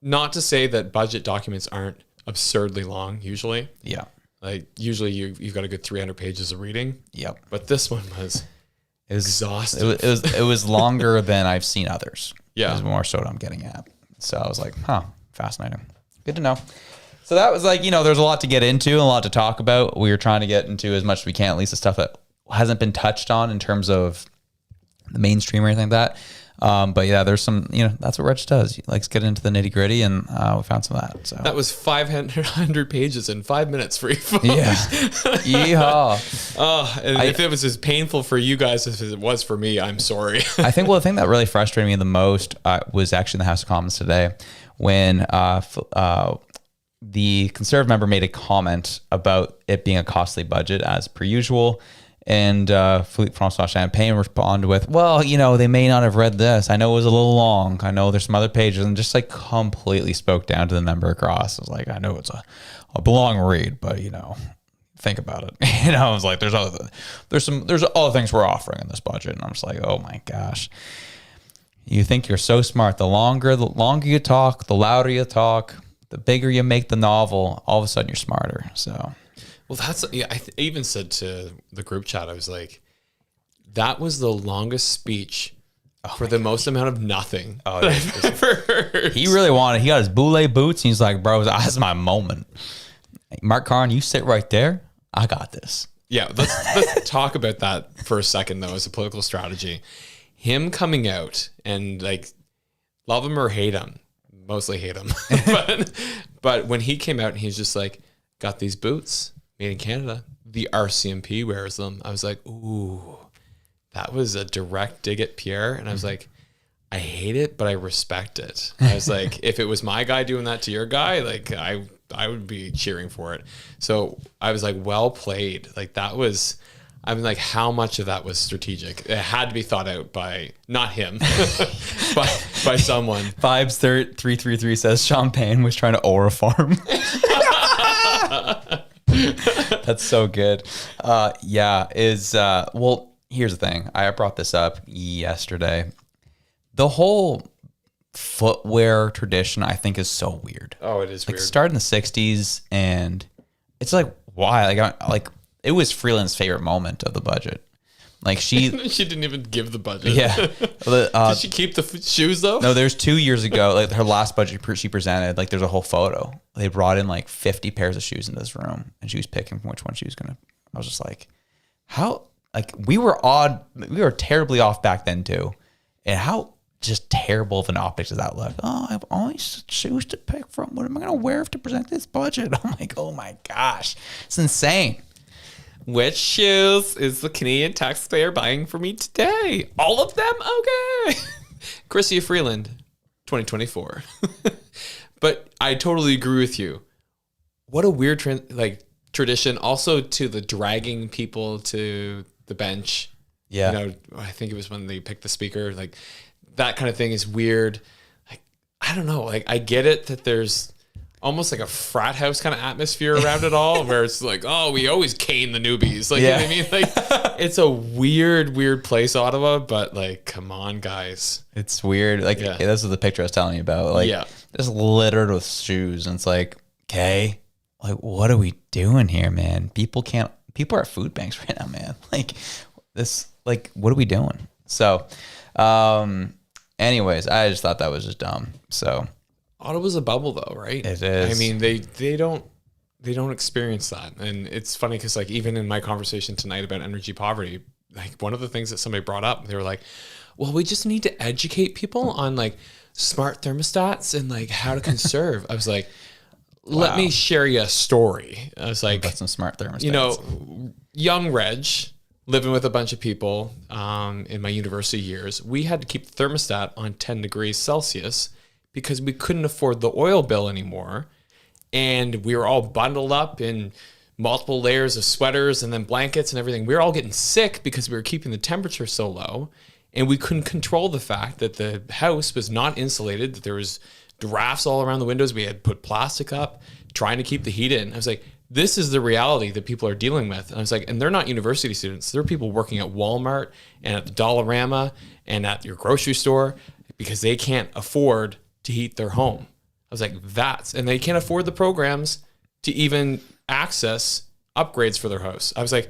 not to say that budget documents aren't absurdly long, usually. Yeah. Like, usually you've got a good 300 pages of reading. Yep. But this one was exhausting. It was longer than I've seen others. Yeah. It was more so what I'm getting at. So I was like, fascinating. Good to know. So that was like, there's a lot to get into and a lot to talk about. We were trying to get into as much as we can, at least the stuff that hasn't been touched on in terms of the mainstream or anything like that. But yeah, there's some, that's what Reg does. He likes to get into the nitty gritty, and we found some of that. So that was 500 pages in 5 minutes for you folks. Yeah. Yeehaw. Oh, and if it was as painful for you guys as it was for me, I'm sorry. I think, the thing that really frustrated me the most was actually in the House of Commons today when the Conservative member made a comment about it being a costly budget as per usual. And Philippe Francois Champagne responded with, well, they may not have read this. I know it was a little long. I know there's some other pages, and just like completely spoke down to the member across. I was like, I know it's a long read, but think about it. I was like, there's other things we're offering in this budget. And I'm just like, oh my gosh. You think you're so smart. The longer you talk, the louder you talk, the bigger you make the novel, all of a sudden you're smarter. So... Well, I even said to the group chat, I was like, that was the longest speech for the most amount of nothing that I've ever heard. He really he got his boule boots, and he's like, bro, that's my moment. Mark Carney, you sit right there. I got this. Yeah, let's talk about that for a second, though, as a political strategy. Him coming out and, like, love him or hate him, mostly hate him. but when he came out and he's just like, got these boots. Made in Canada. The RCMP wears them. I was like, ooh, that was a direct dig at Pierre. And I was like, I hate it, but I respect it. I was like, if it was my guy doing that to your guy, like I I would be cheering for it. So I was like, well played. Like that was, I mean, like how much of that was strategic? It had to be thought out by not him, by someone. Vibes 333 says Sean Payne was trying to Aura farm. That's so good. Well, here's the thing. I brought this up yesterday. The whole footwear tradition, I think, is so weird. Oh, it is like weird. Started in the 60s, and it's like, why? Like it was Freeland's favorite moment of the budget. Like she didn't even give the budget. Yeah. Did she keep the shoes though? No, there's 2 years ago, like her last budget she presented, like there's a whole photo. They brought in like 50 pairs of shoes into this room, and she was picking which one she was gonna. I was just like, how? Like we were terribly off back then too, and how just terrible of an optics does that look? Oh, I have all these shoes to pick from. What am I gonna wear to present this budget? I'm like, oh my gosh, it's insane. Which shoes is the Canadian taxpayer buying for me today? All of them? Okay. Chrystia Freeland, 2024. But I totally agree with you. What a weird tradition. Also to the dragging people to the bench. Yeah. You know, I think it was when they picked the speaker. Like that kind of thing is weird. Like, I don't know. Like I get it that there's almost like a frat house kind of atmosphere around it all, where it's like, oh, we always cane the newbies. Like, yeah. You know what I mean? Like, it's a weird place, Ottawa, but like, come on, guys. It's weird. Like, Yeah. this is the picture I was telling you about. Like, Yeah. just littered with shoes. And it's like, okay, like, what are we doing here, man? People are at food banks right now, man. Like, what are we doing? So, anyways, I just thought that was just dumb. So, Ottawa's a bubble though, right? It is. I mean, they don't experience that. And it's funny because like even in my conversation tonight about energy poverty, like one of the things that somebody brought up, they were like, well, we just need to educate people on like smart thermostats and like how to conserve. I was like, let me share you a story. I was like, that's some smart thermostats. you know, young Reg, living with a bunch of people in my university years, we had to keep the thermostat on 10 degrees Celsius because we couldn't afford the oil bill anymore. And we were all bundled up in multiple layers of sweaters and then blankets and everything. We were all getting sick because we were keeping the temperature so low. And we couldn't control the fact that the house was not insulated, that there was drafts all around the windows. We had put plastic up, trying to keep the heat in. I was like, this is the reality that people are dealing with. And I was like, and they're not university students. They're people working at Walmart and at the Dollarama and at your grocery store because they can't afford to heat their home. I was like, and they can't afford the programs to even access upgrades for their house. I was like,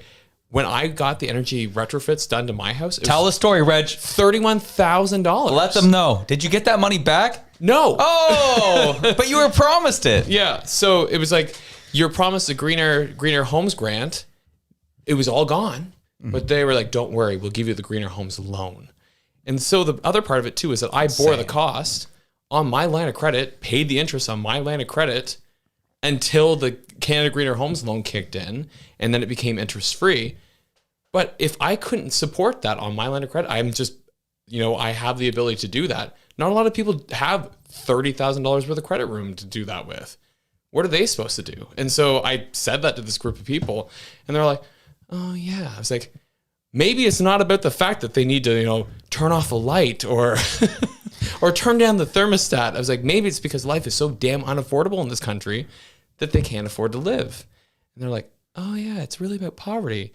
when I got the energy retrofits done to my house, Tell the story, Reg. $31,000. Let them know. Did you get that money back? No. Oh, but you were promised it. Yeah. So it was like, you're promised a greener homes grant. It was all gone, but they were like, don't worry, we'll give you the greener homes loan. And so the other part of it too is that I bore the cost on my line of credit, paid the interest on my line of credit until the Canada Greener Homes loan kicked in, and then it became interest free. But if I couldn't support that on my line of credit, I'm just, I have the ability to do that. Not a lot of people have $30,000 worth of credit room to do that with. What are they supposed to do? And so I said that to this group of people, and they're like, oh yeah. I was like, maybe it's not about the fact that they need to, turn off a light or or turn down the thermostat. I was like, maybe it's because life is so damn unaffordable in this country that they can't afford to live. And they're like, oh yeah, it's really about poverty.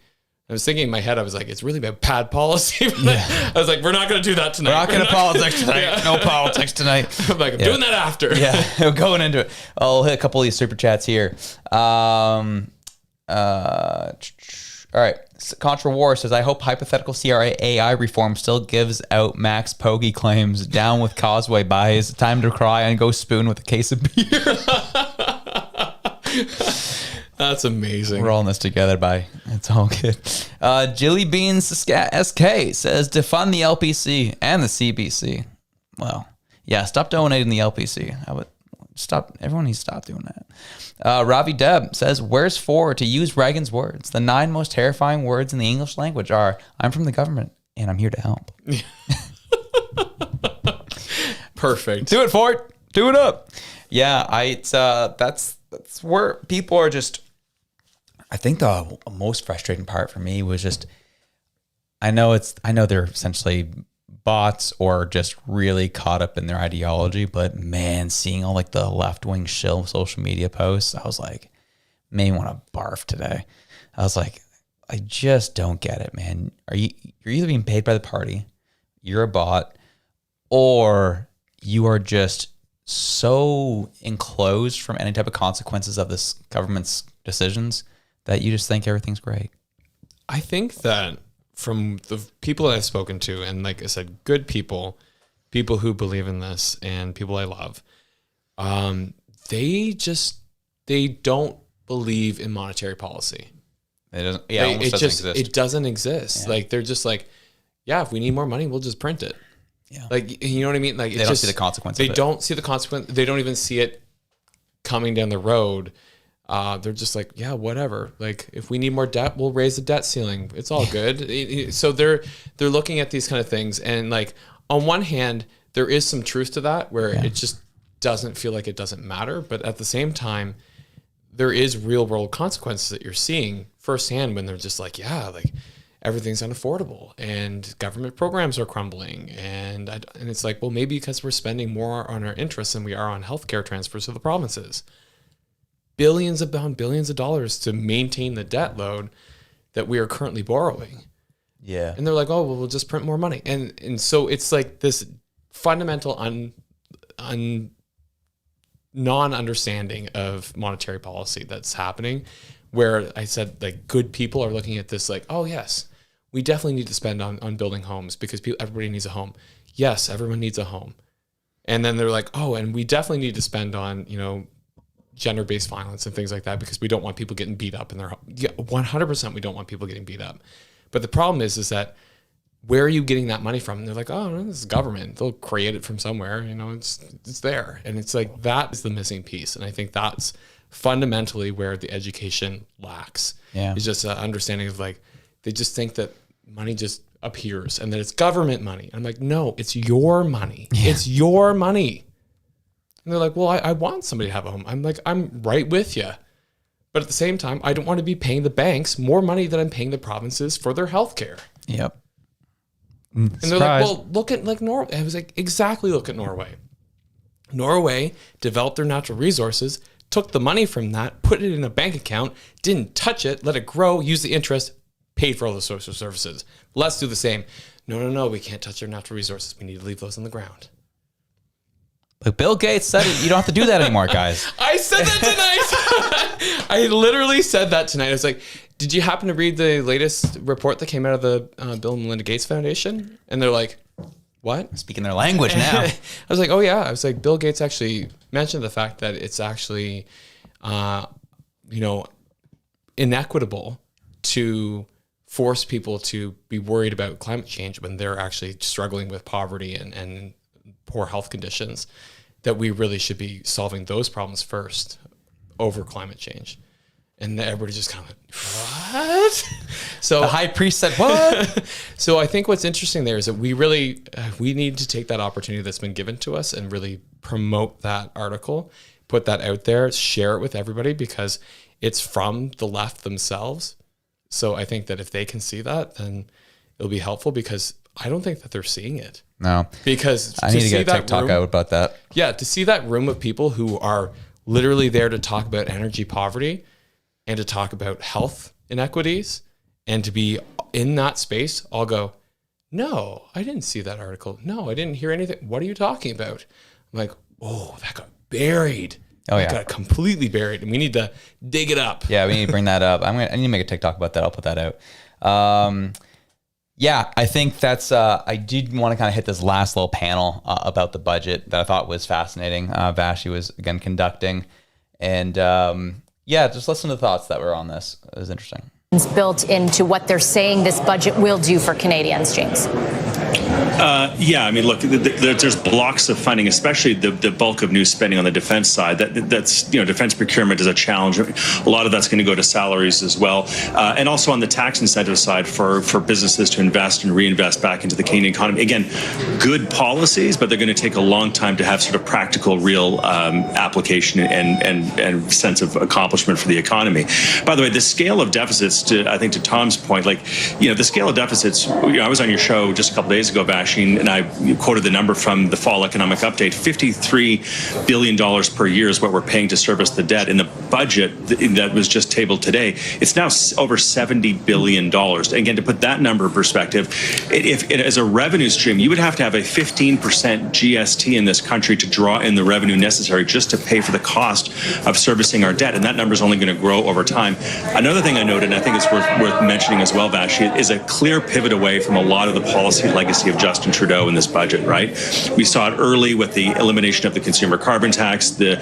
I was thinking in my head, I was like, it's really about bad policy. I was like, we're not going to do that tonight. We're not going to politics tonight. Yeah. No politics tonight. I'm like, I'm doing that after. Yeah, we're going into it. I'll hit a couple of these super chats here. All right. Contra War says, I hope hypothetical CRA AI reform still gives out max pogey claims. Down with Causeway buys. Time to cry and go spoon with a case of beer. That's amazing. We're all in this together, bye. It's all good. Jilly Beans SK says, defund the LPC and the CBC. Well, yeah, stop donating the LPC. I would stop. Everyone needs to stop doing that. Ravi Deb says, where's for to use Reagan's words? The 9 most terrifying words in the English language are, I'm from the government and I'm here to help. Perfect. Do it, Fort. Do it up. Yeah, that's where people are just, I think the most frustrating part for me was just, I know they're essentially bots or just really caught up in their ideology, but man, seeing all like the left-wing shill social media posts, I was like, made me want to barf today. I was like, I just don't get it, man. You're either being paid by the party, you're a bot, or you are just so enclosed from any type of consequences of this government's decisions that you just think everything's great. I think that from the people that I've spoken to, and like I said, good people who believe in this and people I love, they don't believe in monetary policy. It doesn't, yeah, it doesn't exist. It doesn't exist. Yeah. Like they're just like, yeah, if we need more money, we'll just print it. Yeah. Like, you know what I mean? Like they don't see the consequence. They don't see the consequence. They don't even see it coming down the road. They're just like, yeah, whatever. Like, if we need more debt, we'll raise the debt ceiling. It's all good. So they're looking at these kind of things, and like on one hand, there is some truth to that, where it just doesn't feel like it doesn't matter. But at the same time, there is real world consequences that you're seeing firsthand when they're just like, yeah, like everything's unaffordable and government programs are crumbling. And it's like, well, maybe because we're spending more on our interests than we are on healthcare transfers to the provinces. Billions of dollars to maintain the debt load that we are currently borrowing. Yeah. And they're like, oh, well, we'll just print more money. And so it's like this fundamental non-understanding of monetary policy that's happening, where I said, like, good people are looking at this like, oh yes, we definitely need to spend on building homes because everybody needs a home. Yes, everyone needs a home. And then they're like, oh, and we definitely need to spend on, gender-based violence and things like that because we don't want people getting beat up in their home. Yeah, 100% we don't want people getting beat up. But the problem is that where are you getting that money from? And they're like, oh, no, this is government. They'll create it from somewhere. It's there. And it's like, that is the missing piece. And I think that's fundamentally where the education lacks. Yeah. It's just an understanding of like, they just think that money just appears and that it's government money. I'm like, no, it's your money. Yeah. It's your money. And they're like, well, I want somebody to have a home. I'm like, I'm right with you. But at the same time, I don't want to be paying the banks more money than I'm paying the provinces for their healthcare. Yep. And they're like, well, look at like Norway. I was like, exactly, look at Norway. Norway developed their natural resources, took the money from that, put it in a bank account, didn't touch it, let it grow, use the interest, paid for all the social services. Let's do the same. No, we can't touch our natural resources. We need to leave those on the ground. Like Bill Gates said, you don't have to do that anymore, guys. I said that tonight. I literally said that tonight. I was like, did you happen to read the latest report that came out of the Bill and Melinda Gates Foundation? And they're like, what? Speaking their language now. I was like, oh yeah. I was like, Bill Gates actually mentioned the fact that it's actually, inequitable to force people to be worried about climate change when they're actually struggling with poverty and poor health conditions, that we really should be solving those problems first over climate change. And everybody just kind of like, what? So the high priest said, what? So I think what's interesting there is that we really, we need to take that opportunity that's been given to us and really promote that article, put that out there, share it with everybody because it's from the left themselves. So I think that if they can see that, then it'll be helpful because I don't think that they're seeing it. No. Because I need to get a TikTok out about that. Yeah, to see that room of people who are literally there to talk about energy poverty and to talk about health inequities and to be in that space, I'll go, no, I didn't see that article. No, I didn't hear anything. What are you talking about? I'm like, oh, that got buried. Oh, yeah. That got completely buried and we need to dig it up. Yeah, we need to bring that up. I need to make a TikTok about that. I'll put that out. Yeah, I think that's, I did want to kind of hit this last little panel about the budget that I thought was fascinating. Vashi was, again, conducting. And just listen to the thoughts that were on this. It was interesting. Built into what they're saying this budget will do for Canadians, James. Yeah, I mean, look, there's blocks of funding, especially the bulk of new spending on the defense side. That's defense procurement is a challenge. A lot of that's going to go to salaries as well, and also on the tax incentive side for businesses to invest and reinvest back into the Canadian economy. Again, good policies, but they're going to take a long time to have sort of practical, real application and sense of accomplishment for the economy. By the way, the scale of deficits, I think to Tom's point, the scale of deficits. I was on your show just a couple days ago, Bashing, and I quoted the number from the fall economic update. $53 billion per year is what we're paying to service the debt. In the budget that was just tabled today, it's now over $70 billion. Again, to put that number in perspective, if as a revenue stream, you would have to have a 15% GST in this country to draw in the revenue necessary just to pay for the cost of servicing our debt. And that number is only going to grow over time. Another thing I noted, and I think it's worth mentioning as well, Vashi, is a clear pivot away from a lot of the policy legacy of Justin Trudeau in this budget, right? We saw it early with the elimination of the consumer carbon tax, the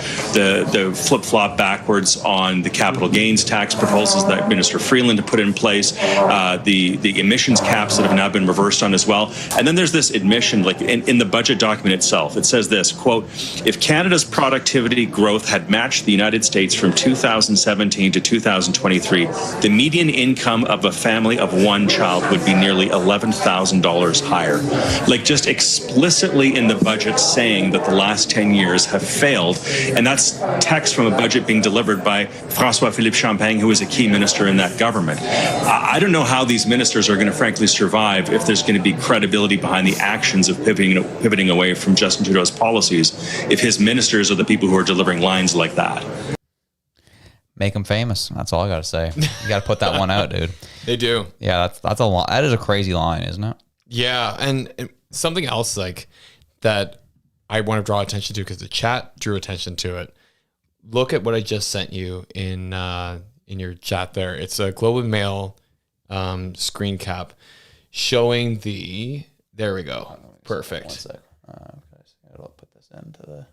flip-flop backwards on the capital gains tax proposals that Minister Freeland had put in place, the emissions caps that have now been reversed on as well. And then there's this admission, in the budget document itself, it says this, quote, if Canada's productivity growth had matched the United States from 2017 to 2023, the median income of a family of one child would be nearly $11,000 higher. Just explicitly in the budget saying that the last 10 years have failed. And that's text from a budget being delivered by François-Philippe Champagne, who was a key minister in that government. I don't know how these ministers are going to frankly survive if there's going to be credibility behind the actions of pivoting away from Justin Trudeau's policies, if his ministers are the people who are delivering lines like that. Make them famous. That's all I got to say. You got to put that one out, dude. They do. Yeah, that's a lot. That is a crazy line, isn't it? Yeah, and something else that I want to draw attention to because the chat drew attention to it. Look at what I just sent you in your chat there. It's a Globe and Mail screen cap showing the. There we go. Perfect. 1 sec. I'll put this into the.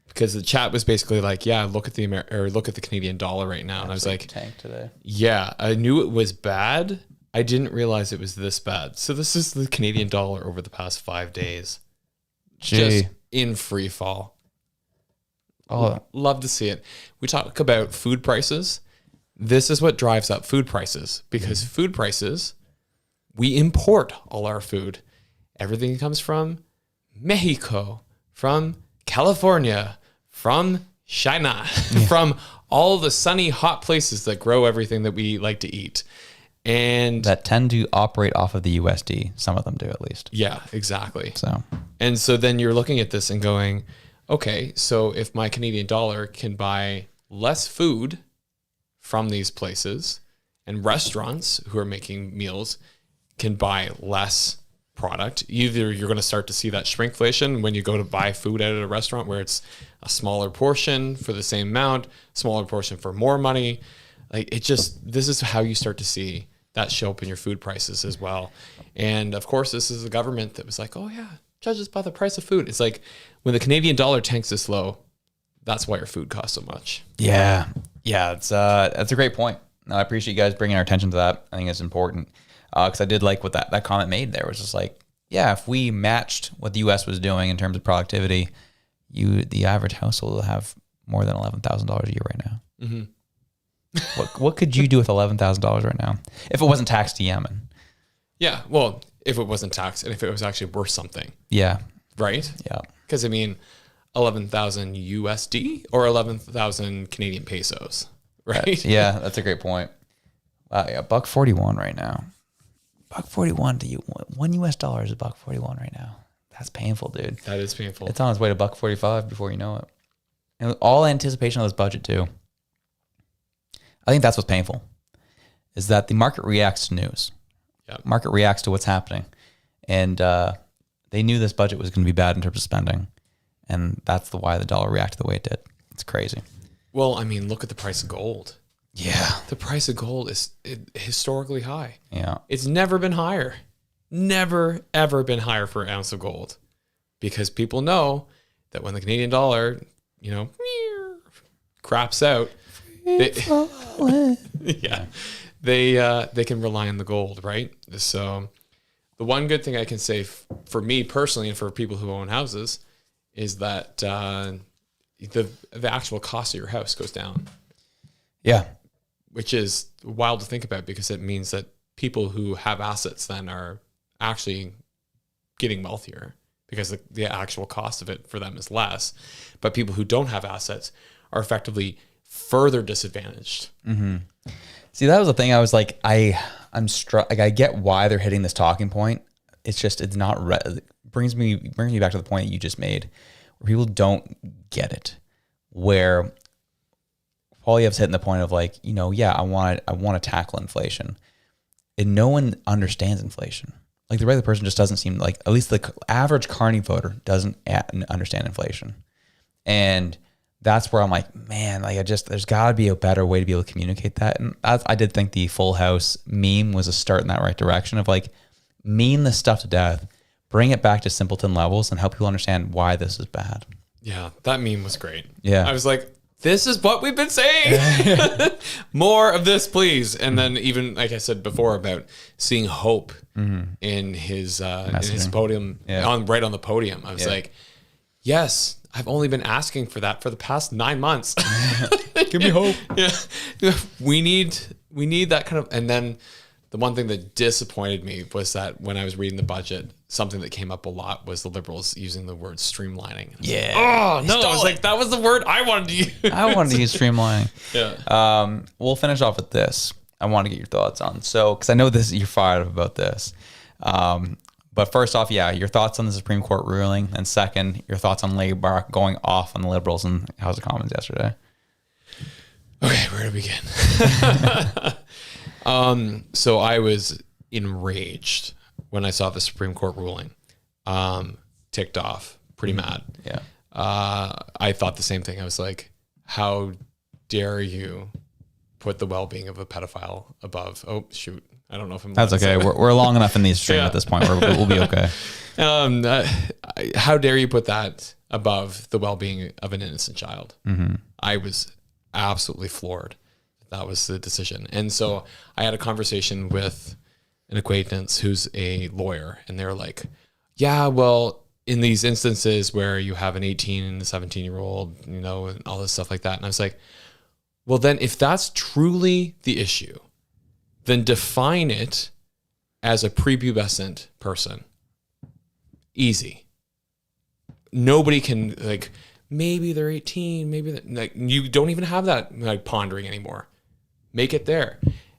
Because the chat was basically look at look at the Canadian dollar right now, and I was like, tank today. Yeah, I knew it was bad. I didn't realize it was this bad. So this is the Canadian dollar over the past 5 days, just in free fall. Oh, love to see it. We talk about food prices. This is what drives up food prices because food prices, we import all our food. Everything comes from Mexico, from California, from China, from all the sunny, hot places that grow everything that we like to eat. And that tend to operate off of the USD. Some of them do, at least. Yeah, exactly. So then you're looking at this and going, okay, so if my Canadian dollar can buy less food from these places and restaurants who are making meals can buy less product, either you're going to start to see that shrinkflation when you go to buy food out at a restaurant where it's a smaller portion for the same amount, smaller portion for more money. This is how you start to see that show up in your food prices as well. And of course, this is a government that was like, oh yeah, judge us by the price of food. It's like when the Canadian dollar tanks this low, that's why your food costs so much. Yeah. That's a great point. No, I appreciate you guys bringing our attention to that. I think it's important because I did like what that comment made there. It was just like, yeah, if we matched what the U.S. was doing in terms of productivity, the average household will have more than $11,000 a year right now. Mm-hmm. What could you do with $11,000 right now if it wasn't taxed to Yemen? Yeah, well, if it wasn't taxed and if it was actually worth something. Yeah. Right? Yeah. Because 11,000 USD or 11,000 Canadian pesos, right? Yeah, that's a great point. Wow, yeah, $1.41 right now. $1.41 to you. $1 US is $1.41 right now. That's painful, dude. That is painful. It's on its way to $1.45 before you know it. And all anticipation of this budget too. I think that's what's painful, is that the market reacts to news. Yep. Market reacts to what's happening. And they knew this budget was going to be bad in terms of spending. And that's why the dollar reacted the way it did. It's crazy. Well, look at the price of gold. Yeah. The price of gold is historically high. Yeah. It's never been higher. Never, ever been higher for an ounce of gold. Because people know that when the Canadian dollar, craps out, they can rely on the gold, right? So the one good thing I can say for me personally and for people who own houses is that the actual cost of your house goes down. Yeah. Which is wild to think about because it means that people who have assets then are actually getting wealthier because the actual cost of it for them is less. But people who don't have assets are effectively further disadvantaged. Mm-hmm. See, that was the thing. I was like, I'm struck. Like, I get why they're hitting this talking point. It's just, it's not, brings me back to the point that you just made where people don't get it. Where Poilievre's hitting the point of like, you know, yeah, I want to tackle inflation. And no one understands inflation. Like the regular person just doesn't seem like, at least the average Carney voter doesn't understand inflation. And that's where I'm like, man, like there's got to be a better way to be able to communicate that. And I did think the Full House meme was a start in that right direction of like, meme this stuff to death, bring it back to simpleton levels and help people understand why this is bad. Yeah, that meme was great. Yeah. I was like, this is what we've been saying. More of this, please. And then even, like I said before, about seeing hope in his podium, right on the podium. I was like, yes, I've only been asking for that for the past 9 months. Give me hope. Yeah. We need that kind of, and then the one thing that disappointed me was that when I was reading the budget, something that came up a lot was the Liberals using the word streamlining. Yeah. Oh, no. I was like, that was the word I wanted to use. I wanted to use streamlining. Yeah. We'll finish off with this. I want to get your thoughts on. So, because I know you're fired up about this. But first off, your thoughts on the Supreme Court ruling. And second, your thoughts on Labour going off on the Liberals in House of Commons yesterday. Okay, where to begin? So I was enraged when I saw the Supreme Court ruling. Ticked off, pretty mad. Yeah. I thought the same thing. I was like, how dare you put the well-being of a pedophile above? Oh, shoot. I don't know if I'm... That's okay. We're long enough in the stream at this point where we'll be okay. How dare you put that above the well-being of an innocent child? Mm-hmm. I was absolutely floored. That was the decision. And so I had a conversation with an acquaintance who's a lawyer, and they were like, yeah, well, in these instances where you have an 18 and a 17-year-old, you know, and all this stuff like that. And I was like, well, then if that's truly the issue, then define it as a prepubescent person. Easy. Nobody can, like, maybe they're 18, maybe like, you don't even have that like pondering anymore. Make it there.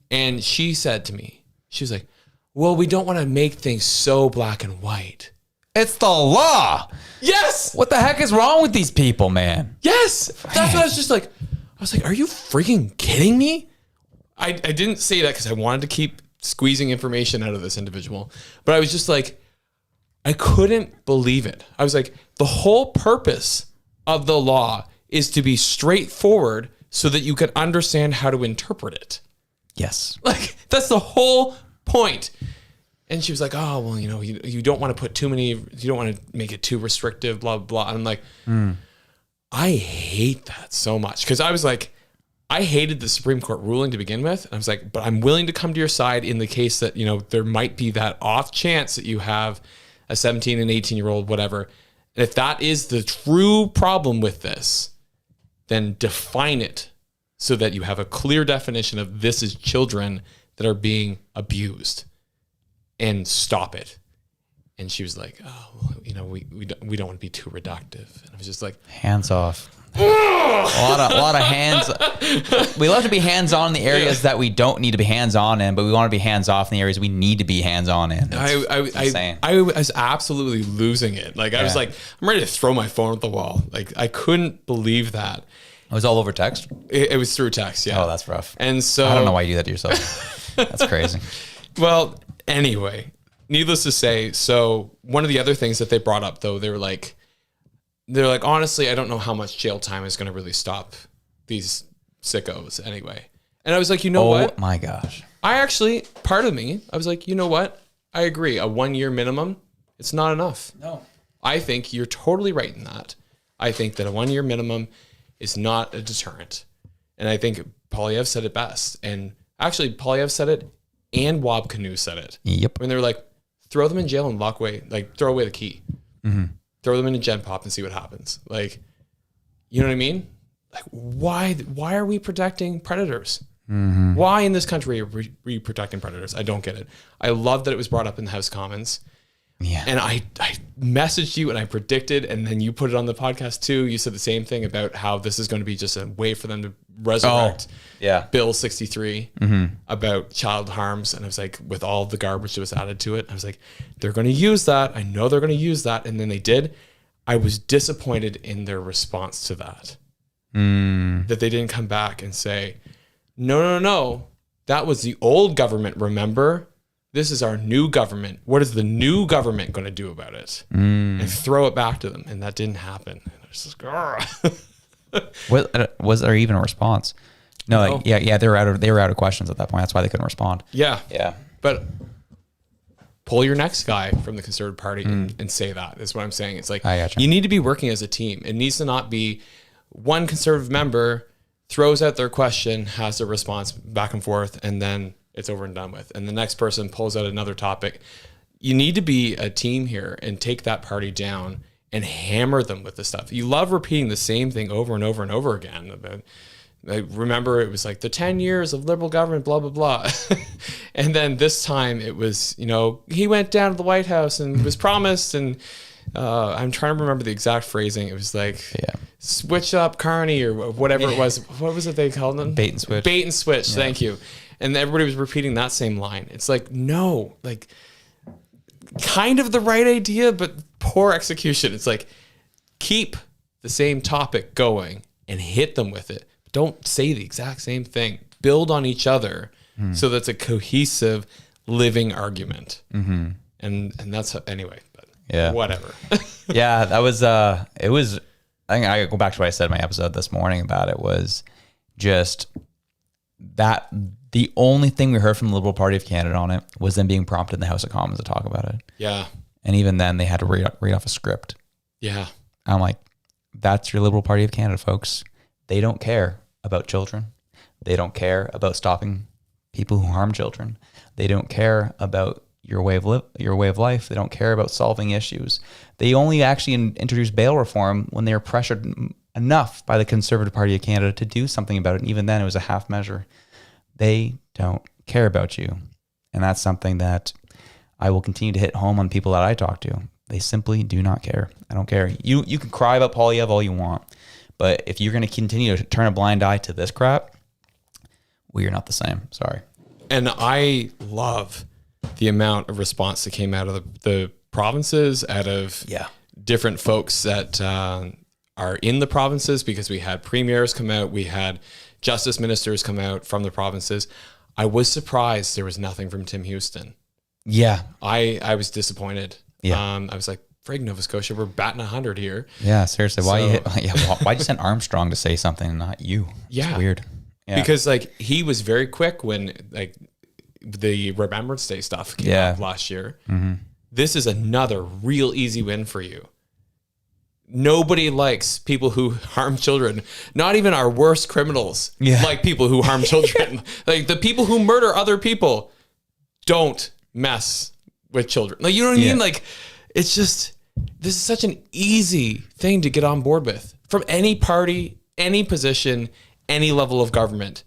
And she said to me, she was like, well, we don't want to make things so black and white. It's the law. Yes. What the heck is wrong with these people, man? Yes. That's what I was just like. I was like, are you freaking kidding me? I didn't say that because I wanted to keep squeezing information out of this individual. But I was just like, I couldn't believe it. I was like, the whole purpose of the law is to be straightforward so that you can understand how to interpret it. Yes. Like, that's the whole point. And she was like, oh, well, you know, you don't want to put too many, you don't want to make it too restrictive, blah, blah. And I'm like, I hate that so much. Because I was like, I hated the Supreme Court ruling to begin with. And I was like, but I'm willing to come to your side in the case that, you know, there might be that off chance that you have a 17 and 18-year-old, whatever. And if that is the true problem with this, then define it so that you have a clear definition of this is children that are being abused, and stop it. And she was like, oh, well, you know, we don't want to be too reductive. And I was just like, hands off. a lot of hands. We love to be hands-on in the areas that we don't need to be hands-on in, but we want to be hands-off in the areas we need to be hands-on in. I was absolutely losing it. Like, I was like, I'm ready to throw my phone at the wall. Like, I couldn't believe that. It was all over text? It was through text, yeah. Oh, that's rough. And so... I don't know why you do that to yourself. That's crazy. Well, anyway, needless to say, so one of the other things that they brought up, though, they're like, honestly, I don't know how much jail time is going to really stop these sickos anyway. And I was like, you know what? Oh my gosh. I actually, part of me, I was like, you know what? I agree. A 1 year minimum, it's not enough. No. I think you're totally right in that. I think that a 1 year minimum is not a deterrent. And I think Poilievre said it best. And actually, Poilievre said it and Wab Canoe said it. Yep. When they were like, throw them in jail and lock away, like throw away the key. Throw them in a gen pop and see what happens. Like, you know what I mean? Like, why are we protecting predators? Why in this country are we protecting predators? I don't get it. I love that it was brought up in the House Commons. Yeah. And I messaged you and I predicted, and then you put it on the podcast too. You said the same thing about how this is going to be just a way for them to resurrect Bill 63 about child harms. And I was like, with all the garbage that was added to it, I was like, they're going to use that. I know they're going to use that. And then they did. I was disappointed in their response to that. That they didn't come back and say, no, that was the old government, remember? This is our new government. What is the new government going to do about it? And throw it back to them. And that didn't happen. And I was like, Was there even a response? No, like, yeah, they were out of questions at that point. That's why they couldn't respond. Yeah. Yeah. But pull your next guy from the Conservative Party and say that. Is what I'm saying. It's like, I gotcha. You need to be working as a team. It needs to not be one Conservative member throws out their question, has a response back and forth, and then it's over and done with. And the next person pulls out another topic. You need to be a team here and take that party down and hammer them with the stuff. You love repeating the same thing over and over and over again. I remember it was like the 10 years of Liberal government, blah, blah, blah. And then this time it was, he went down to the White House and was promised, and I'm trying to remember the exact phrasing. It was like, switch up Carney or whatever it was. What was it they called them? Bait and switch. Bait and switch. Yeah. Thank you. And everybody was repeating that same line. It's like, no, like kind of the right idea, but poor execution. It's like, keep the same topic going and hit them with it. Don't say the exact same thing. Build on each other so that's a cohesive, living argument. And that's anyway. But whatever. Yeah, that was. It was. I think I go back to what I said in my episode this morning about it was just that the only thing we heard from the Liberal Party of Canada on it was them being prompted in the House of Commons to talk about it. Yeah. And even then, they had to read off a script. Yeah. I'm like, that's your Liberal Party of Canada, folks. They don't care about children. They don't care about stopping people who harm children. They don't care about your way of life. They don't care about solving issues. They only actually introduced bail reform when they were pressured enough by the Conservative Party of Canada to do something about it. And even then, it was a half measure. They don't care about you. And that's something that I will continue to hit home on people that I talk to. They simply do not care. I don't care. You can cry about Polyev all you want, but if you're going to continue to turn a blind eye to this crap, we are not the same. Sorry. And I love the amount of response that came out of the provinces, out of different folks that are in the provinces, because we had premiers come out, we had justice ministers come out from the provinces. I was surprised there was nothing from Tim Houston. Yeah. I was disappointed. Yeah. I was like, frig, Nova Scotia, we're batting 100 here. Yeah, seriously. Why'd you send Armstrong to say something and not you? Yeah. It's weird. Yeah. Because like he was very quick when like the Remembrance Day stuff came up last year. This is another real easy win for you. Nobody likes people who harm children. Not even our worst criminals like people who harm children. Like the people who murder other people don't mess with children. Like, you know what I mean? Like, it's just, this is such an easy thing to get on board with from any party, any position, any level of government.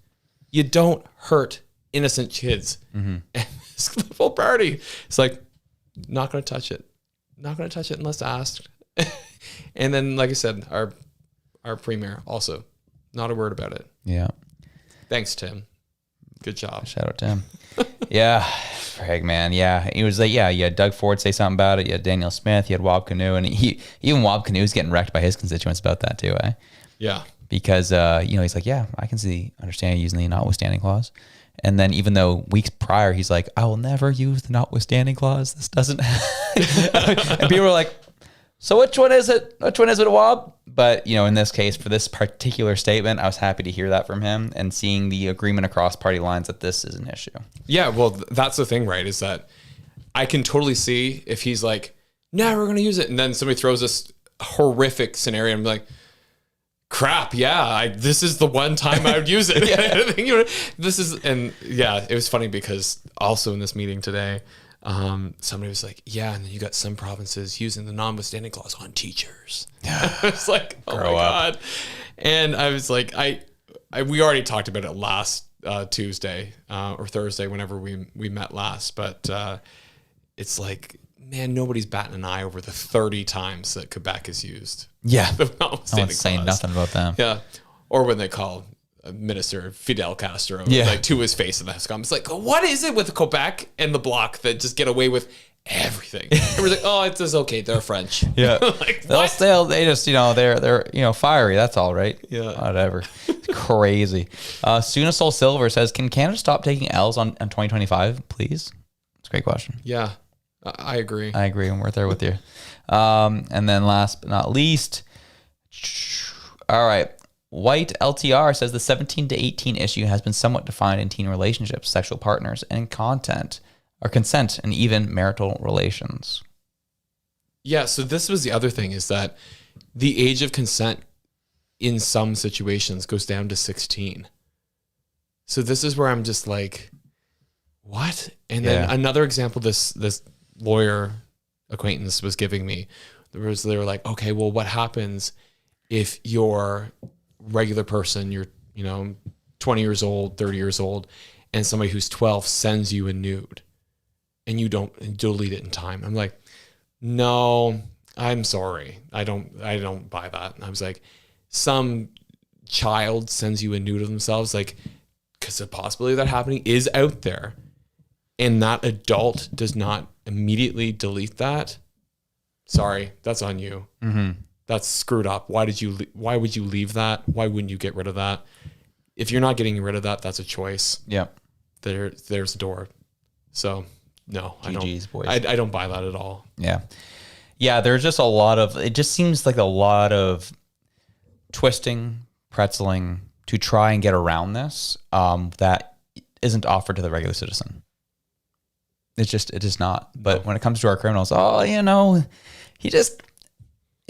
You don't hurt innocent kids. And this Liberal Party, it's like, not going to touch it. Not going to touch it unless asked. And then, like I said, our premier also, not a word about it. Yeah. Thanks, Tim. Good job. Shout out to him. Yeah. Frig, man. Yeah. He was like, you had Doug Ford say something about it. You had Daniel Smith. You had Wob Canoe. And even Wob Canoe was getting wrecked by his constituents about that too, eh? Yeah. Because, he's like, I can understand using the notwithstanding clause. And then even though weeks prior, he's like, I will never use the notwithstanding clause. This doesn't. And people were like, so which one is it? Which one is it, Wob? But, in this case, for this particular statement, I was happy to hear that from him and seeing the agreement across party lines that this is an issue. Yeah, well, that's the thing, right? Is that I can totally see if he's like, no, we're going to use it. And then somebody throws this horrific scenario and I'm like, crap, this is the one time I would use it. It was funny because also in this meeting today, somebody was like, yeah, and then you got some provinces using the notwithstanding clause on teachers. I was like, oh my God. And I was like, we already talked about it last Tuesday or Thursday, whenever we met last, but it's like, man, nobody's batting an eye over the 30 times that Quebec has used. Yeah. The No one's saying nothing about them. Yeah. Or when they call Minister Fidel Castro like to his face in the House of Commons. It's like, what is it with Quebec and the Bloc that just get away with everything? And we're like, oh, it's just okay. They're French. Yeah. Like, what? They just, they're fiery. That's all right. Yeah. Whatever. It's crazy. Sunasol Silver says, can Canada stop taking L's on 2025, please? It's a great question. Yeah. I agree. I agree. And we're there with you. And then last but not least, all right. White LTR says the 17 to 18 issue has been somewhat defined in teen relationships, sexual partners, and consent, and even marital relations. Yeah. So this was the other thing, is that the age of consent in some situations goes down to 16. So this is where I'm just like, what? And then another example, this lawyer acquaintance was giving me, they were like, okay, well, what happens if you're regular person, you're 20 years old, 30 years old, and somebody who's 12 sends you a nude and you don't delete it in time? I'm like, no, I'm sorry, I don't buy that. And I was like, some child sends you a nude of themselves, like, because the possibility of that happening is out there, and that adult does not immediately delete that. Sorry, that's on you. Mm-hmm. That's screwed up. Why would you leave that? Why wouldn't you get rid of that? If you're not getting rid of that, that's a choice. Yeah. There's the door. So no, GG's, boys. I don't buy that at all. Yeah. Yeah. There's just it just seems like a lot of twisting, pretzeling to try and get around this, that isn't offered to the regular citizen. It is not. But when it comes to our criminals,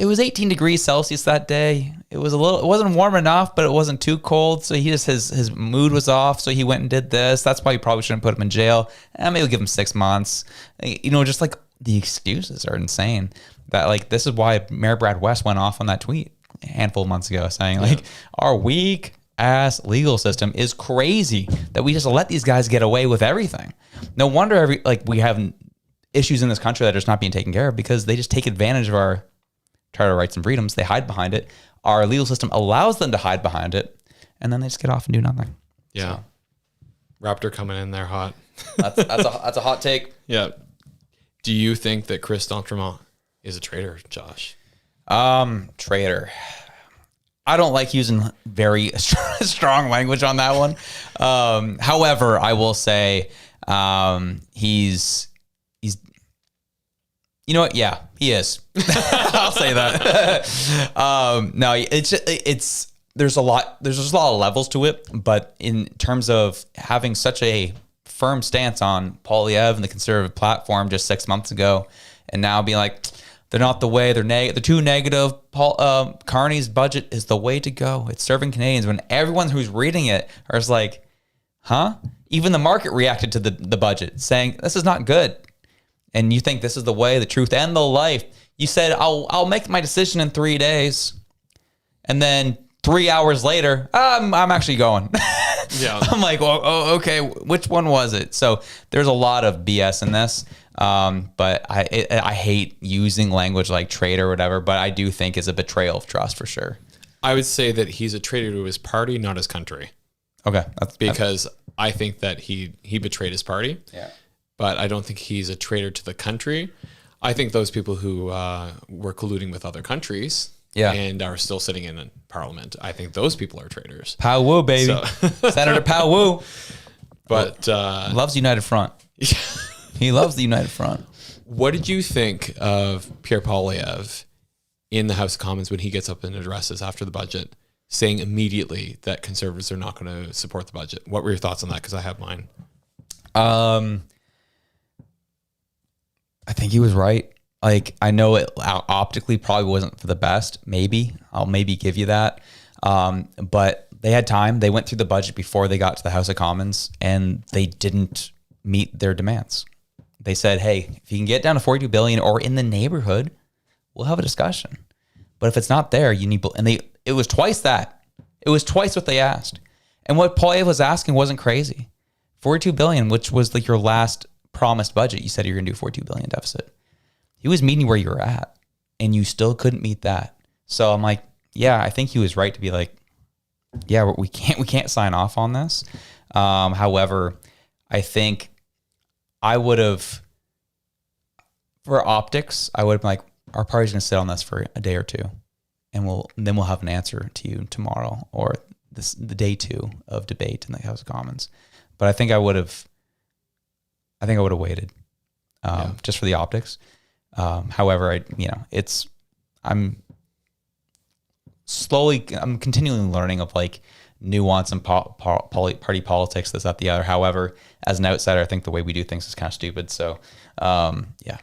it was 18 degrees Celsius that day. It wasn't warm enough, but it wasn't too cold. So his mood was off. So he went and did this. That's why you probably shouldn't put him in jail. And maybe we'll give him 6 months. Just like the excuses are insane. That like, this is why Mayor Brad West went off on that tweet a handful of months ago saying like, our weak ass legal system is crazy that we just let these guys get away with everything. No wonder we have issues in this country that are just not being taken care of because they just take advantage of our Charter of Rights and Freedoms. They hide behind it. Our legal system allows them to hide behind it, and then they just get off and do nothing. Yeah. So. Raptor coming in there hot. That's a hot take. Yeah. Do you think that Chris D'Entremont is a traitor, Josh? Traitor. I don't like using very strong language on that one. However, I will say he's. You know what? Yeah, he is. I'll say that. No, there's a lot of levels to it, but in terms of having such a firm stance on Poilievre and the Conservative platform just 6 months ago, and now being like, they're not the way, they're too negative. Carney's budget is the way to go. It's serving Canadians. When everyone who's reading it is like, huh? Even the market reacted to the budget, saying this is not good. And you think this is the way, the truth, and the life. You said, I'll make my decision in 3 days. And then 3 hours later, I'm actually going. Yeah. I'm like, well, okay, which one was it? So there's a lot of BS in this. But I hate using language like traitor or whatever, but I do think it's a betrayal of trust for sure. I would say that he's a traitor to his party, not his country. Okay. Because I think that he betrayed his party. Yeah. But I don't think he's a traitor to the country. I think those people who were colluding with other countries and are still sitting in Parliament, I think those people are traitors. Pow Woo, baby. Senator Pow Woo. But loves United Front. He loves the United Front. What did you think of Pierre Poilievre in the House of Commons when he gets up and addresses after the budget, saying immediately that Conservatives are not going to support the budget? What were your thoughts on that? Because I have mine. I think he was right. Like, I know it optically probably wasn't for the best. Maybe. I'll maybe give you that. But they had time. They went through the budget before they got to the House of Commons, and they didn't meet their demands. they said, hey, if you can get down to 42 billion or in the neighborhood, we'll have a discussion. But if it's not there, you need, and it was twice that. It was twice what they asked. And what Poilievre was asking wasn't crazy. 42 billion, which was like your last promised budget. You said you're going to do 42 billion deficit. He was meeting where you were at, and you still couldn't meet that. So I'm like, yeah, I think he was right to be like, yeah, we can't sign off on this. However, I think I would have, for optics, I would have been like, our party's going to sit on this for a day or two, and then we'll have an answer to you tomorrow or the day 2 of debate in the House of Commons. But I think I would have waited just for the optics. However, I'm continually learning of like nuance and party politics, this, that, the other. However, as an outsider, I think the way we do things is kind of stupid. So, yeah.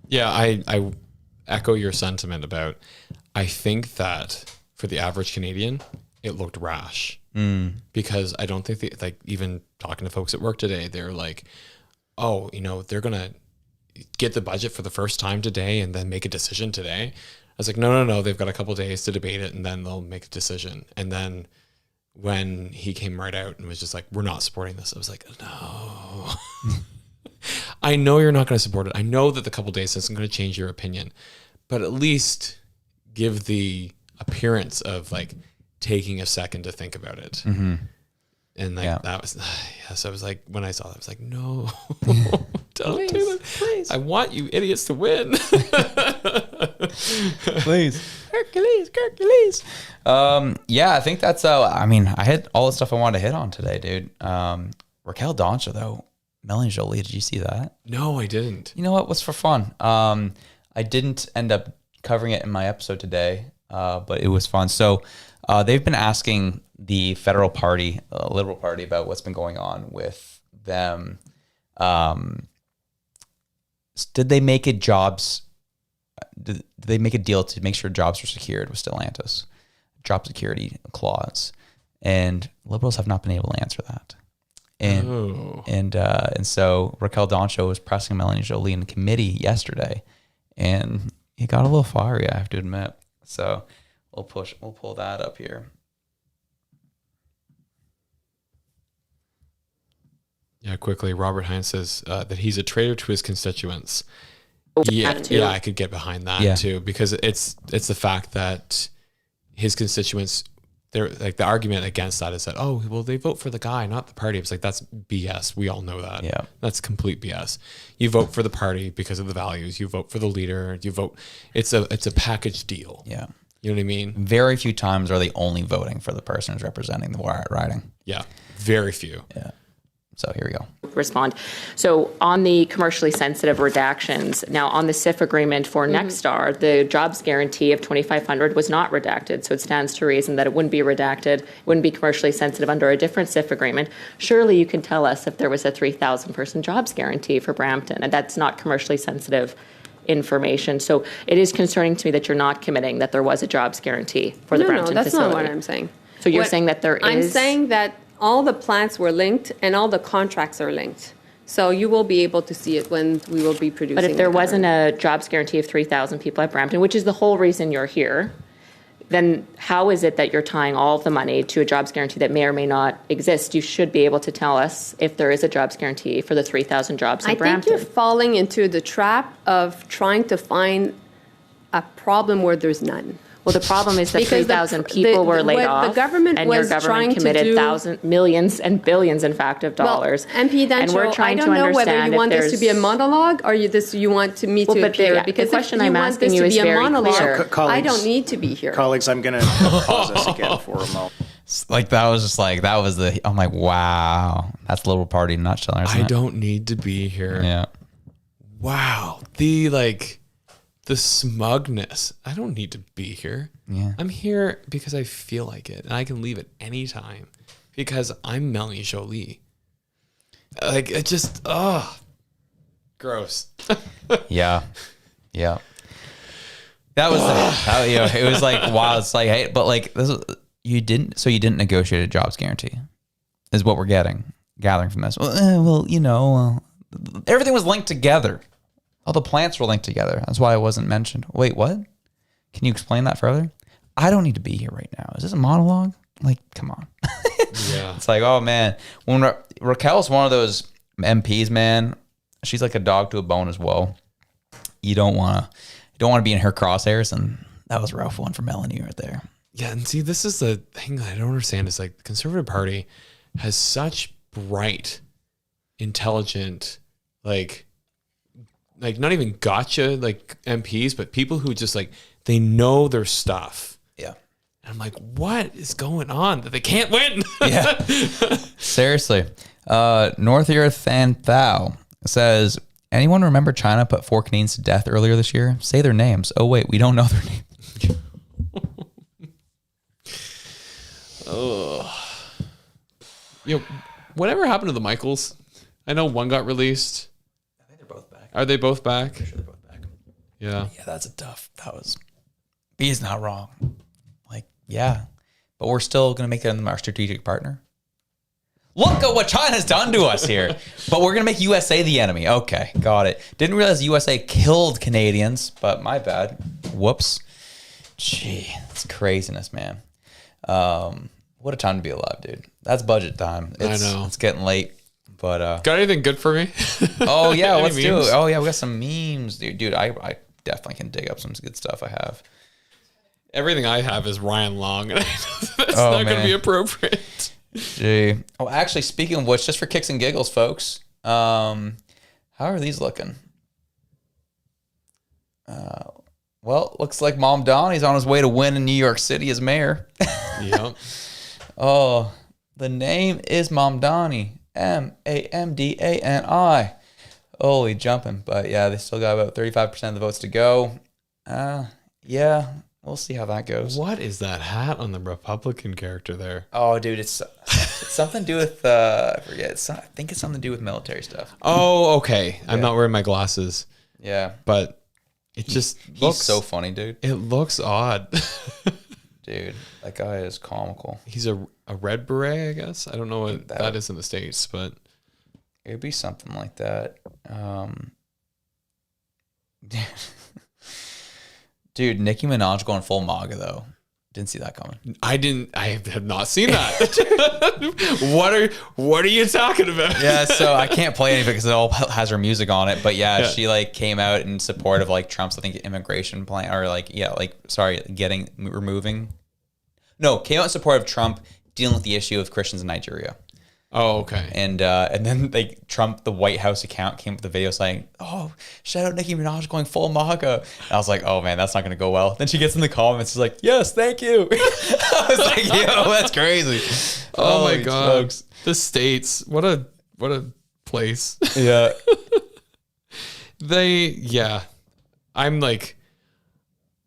Yeah, I echo your sentiment about, I think that for the average Canadian, it looked rash. Because I don't think like even talking to folks at work today, they're like, oh, they're going to get the budget for the first time today and then make a decision today. I was like, no. They've got a couple of days to debate it and then they'll make a decision. And then when he came right out and was just like, we're not supporting this, I was like, no. I know you're not going to support it. I know that the couple of days isn't going to change your opinion, but at least give the appearance of like taking a second to think about it. Mm-hmm. And like that was, so I was like, when I saw that, I was like, no, don't do that. Please. I want you idiots to win. Please. Hercules. Yeah, I think that's, I hit all the stuff I wanted to hit on today, dude. Raquel Doncha, though, Melanie Jolie, did you see that? No, I didn't. You know what? What's for fun? I didn't end up covering it in my episode today, but it was fun. So they've been asking the federal party, Liberal Party, about what's been going on with them. Did they make it jobs? Did they make a deal to make sure jobs were secured with Stellantis? Job security clause. And Liberals have not been able to answer that. And so Raquel Doncha was pressing Melanie Jolie in the committee yesterday, and it got a little fiery, I have to admit. So we'll pull that up here. Yeah, quickly. Robert Hines says that he's a traitor to his constituents. Yeah, I could get behind that too, because it's the fact that his constituents, they're like, the argument against that is that, oh, well, they vote for the guy, not the party. It's like, that's BS. We all know that. Yeah, that's complete BS. You vote for the party because of the values. You vote for the leader. You vote. It's a package deal. Yeah, you know what I mean. Very few times are they only voting for the person who's representing the riding. Yeah, very few. Yeah. So here we go. Respond. So on the commercially sensitive redactions, now on the SIF agreement for Nexstar, the jobs guarantee of $2,500 was not redacted. So it stands to reason that it wouldn't be redacted, wouldn't be commercially sensitive under a different SIF agreement. Surely you can tell us if there was a 3,000 person jobs guarantee for Brampton, and that's not commercially sensitive information. So it is concerning to me that you're not committing that there was a jobs guarantee for the Brampton that's facility. Not what I'm saying. So you're saying that there is... I'm saying that all the plants were linked and all the contracts are linked. So you will be able to see it when we will be producing. But if there wasn't a jobs guarantee of 3,000 people at Brampton, which is the whole reason you're here, then how is it that you're tying all of the money to a jobs guarantee that may or may not exist? You should be able to tell us if there is a jobs guarantee for the 3,000 jobs in Brampton. I think you're falling into the trap of trying to find a problem where there's none. Well, the problem is that 3,000 people were laid off, the government and was your government committed millions and billions, in fact, of dollars. Well, MP Dancho, I don't know whether you want this to be a monologue or you want me to appear. Because the question if you I'm want asking this you to is be a very monologue, clear. I don't need to be here. Colleagues, I'm going to pause this again for a moment. Like that was I'm like, wow, that's Liberal Party in a nutshell. I don't need to be here. Yeah. Wow. The smugness. I don't need to be here. Yeah. I'm here because I feel like it, and I can leave at any time because I'm Melanie Jolie. Like, it just, gross. Yeah. That was, it was like, wow, it's like, hey, but like, you didn't negotiate a jobs guarantee is what we're gathering from this. everything was linked together. All the plants were linked together. That's why it wasn't mentioned. Wait, what? Can you explain that further? I don't need to be here right now. Is this a monologue? Like, come on. Yeah. It's like, oh man, when Raquel's one of those MPs, man, she's like a dog to a bone as well. You don't want to be in her crosshairs, and that was a rough one for Melanie right there. Yeah, and see, this is the thing that I don't understand is like the Conservative Party has such bright, intelligent, like not even gotcha like MPs, but people who just like they know their stuff. Yeah. And I'm like, what is going on that they can't win? Yeah. Seriously. North Earth and Thou says, anyone remember China put 4 Canadians to death earlier this year? Say their names. Oh wait, we don't know their names. Oh, whatever happened to the Michaels? I know one got released. I think they're both back. Are they both back? I'm sure they're both back. Yeah. Yeah, B is not wrong. Like, yeah, but we're still going to make them our strategic partner. Look at what China's done to us here. But we're going to make USA the enemy. Okay, got it. Didn't realize USA killed Canadians, but my bad. Whoops. Gee, it's craziness, man. What a time to be alive, dude. That's budget time. I know. It's getting late. But got anything good for me? Oh yeah, Any let's do memes? it. Oh yeah, we got some memes, dude. Dude, I definitely can dig up some good stuff I have. Everything I have is Ryan Long, and I know that's Oh, not going to man. be appropriate. Gee. Oh, actually, speaking of which, just for kicks and giggles, folks, how are these looking? Well, looks like Mom Donnie's on his way to win in New York City as mayor. Yep. Oh, the name is Mom Donnie. Mamdani. Holy jumping. But yeah, they still got about 35% of the votes to go. Yeah, we'll see how that goes. What is that hat on the Republican character there? Oh, dude, it's something to do with, I forget. I think it's something to do with military stuff. Oh, okay. I'm not wearing my glasses, Yeah. but it just He's looks so funny, dude. It looks odd. Dude, that guy is comical. He's a red beret, I guess. I don't know what that is in the States, but It'd be something like that. Dude, Nicki Minaj going full MAGA though. Didn't see that coming. I have not seen that. What are you talking about? Yeah, so I can't play any of it because it all has her music on it. But yeah, she like came out in support of like Trump's, I think, immigration plan, or like, yeah, like, sorry, came out in support of Trump dealing with the issue of Christians in Nigeria. Oh, okay. And then Trump, the White House account, came up with a video saying, "Oh, shout out Nicki Minaj going full MAGA." And I was like, "Oh man, that's not going to go well." Then she gets in the comments, she's like, "Yes, thank you." I was like, "Yo, that's crazy." Oh my Holy God, smokes. the States! What a place. Yeah. I'm like,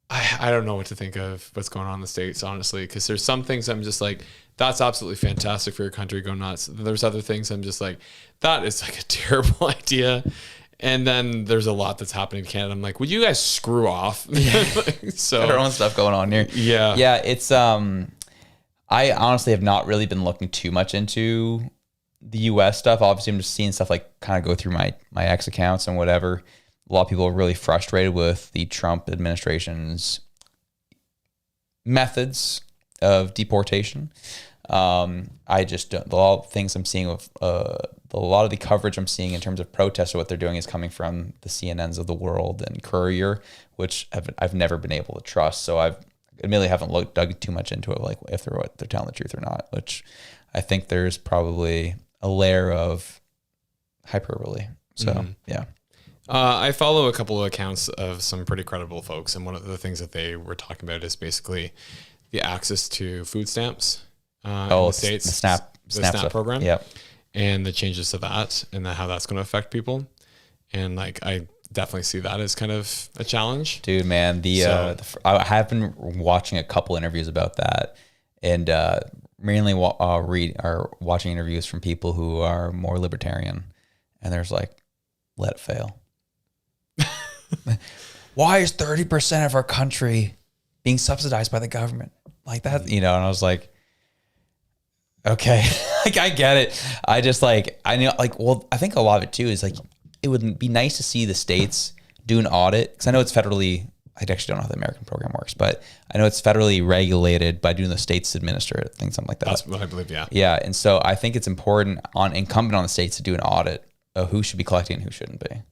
I don't know what to think of what's going on in the States, honestly, because there's some things I'm just like, that's absolutely fantastic for your country, go nuts. There's other things I'm just like, that is like a terrible idea. And then there's a lot that's happening in Canada. I'm like, would you guys screw off? So Got our own stuff going on here. Yeah. Yeah, it's I honestly have not really been looking too much into the US stuff. Obviously, I'm just seeing stuff like kind of go through my X accounts and whatever. A lot of people are really frustrated with the Trump administration's methods of deportation. I just don't, a lot of things I'm seeing of a lot of the coverage I'm seeing in terms of protests or what they're doing is coming from the CNNs of the world and Courier, which I've never been able to trust. So I've admittedly haven't dug too much into it, like if they're telling the truth or not, which I think there's probably a layer of hyperbole. So yeah. I follow a couple of accounts of some pretty credible folks, and one of the things that they were talking about is basically the access to food stamps in the States. The SNAP program. Yep. And the changes to that and how that's going to affect people. And like, I definitely see that as kind of a challenge. Dude, man, I have been watching a couple interviews about that, and mainly watching interviews from people who are more libertarian, and there's like, let it fail. Why is 30% of our country being subsidized by the government like that? You know, and I was like, Okay. Like, I get it. I just like, I know, like, well, I think a lot of it too is like, it would be nice to see the states do an audit. Cause I know it's federally, I actually don't know how the American program works, but I know it's federally regulated by doing the states administer it, something like that. That's what I believe. Yeah. Yeah. And so I think it's incumbent on the states to do an audit of who should be collecting and who shouldn't be.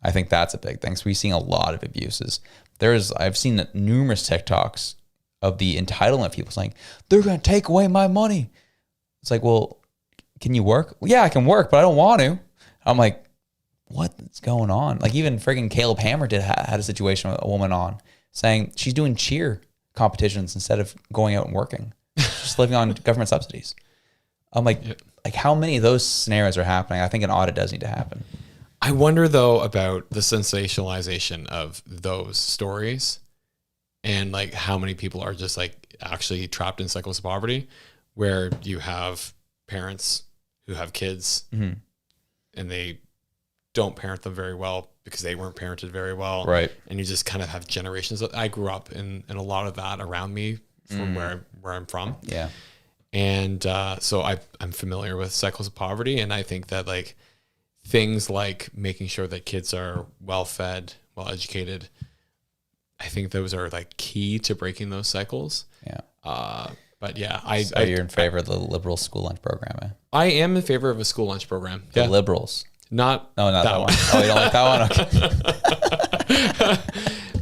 I think that's a big thing. So we've seen a lot of abuses. I've seen numerous TikToks of the entitlement people saying, they're going to take away my money. It's like, well, can you work? Well, yeah, I can work, but I don't want to. I'm like, what's going on? Like, even friggin' Caleb Hammer had a situation with a woman on saying she's doing cheer competitions instead of going out and working, just living on government subsidies. I'm like, like, how many of those scenarios are happening? I think an audit does need to happen. I wonder though about the sensationalization of those stories and like how many people are just like actually trapped in cycles of poverty, where you have parents who have kids and they don't parent them very well because they weren't parented very well. Right. And you just kind of have generations. I grew up in a lot of that around me from where I'm from. Yeah. And so I'm familiar with cycles of poverty. And I think that like things like making sure that kids are well fed, well educated, I think those are like key to breaking those cycles. Yeah. But yeah, So you're in favor of the liberal school lunch program, eh? I am in favor of a school lunch program. The liberals. Not that one. Oh, you don't like that one? Okay.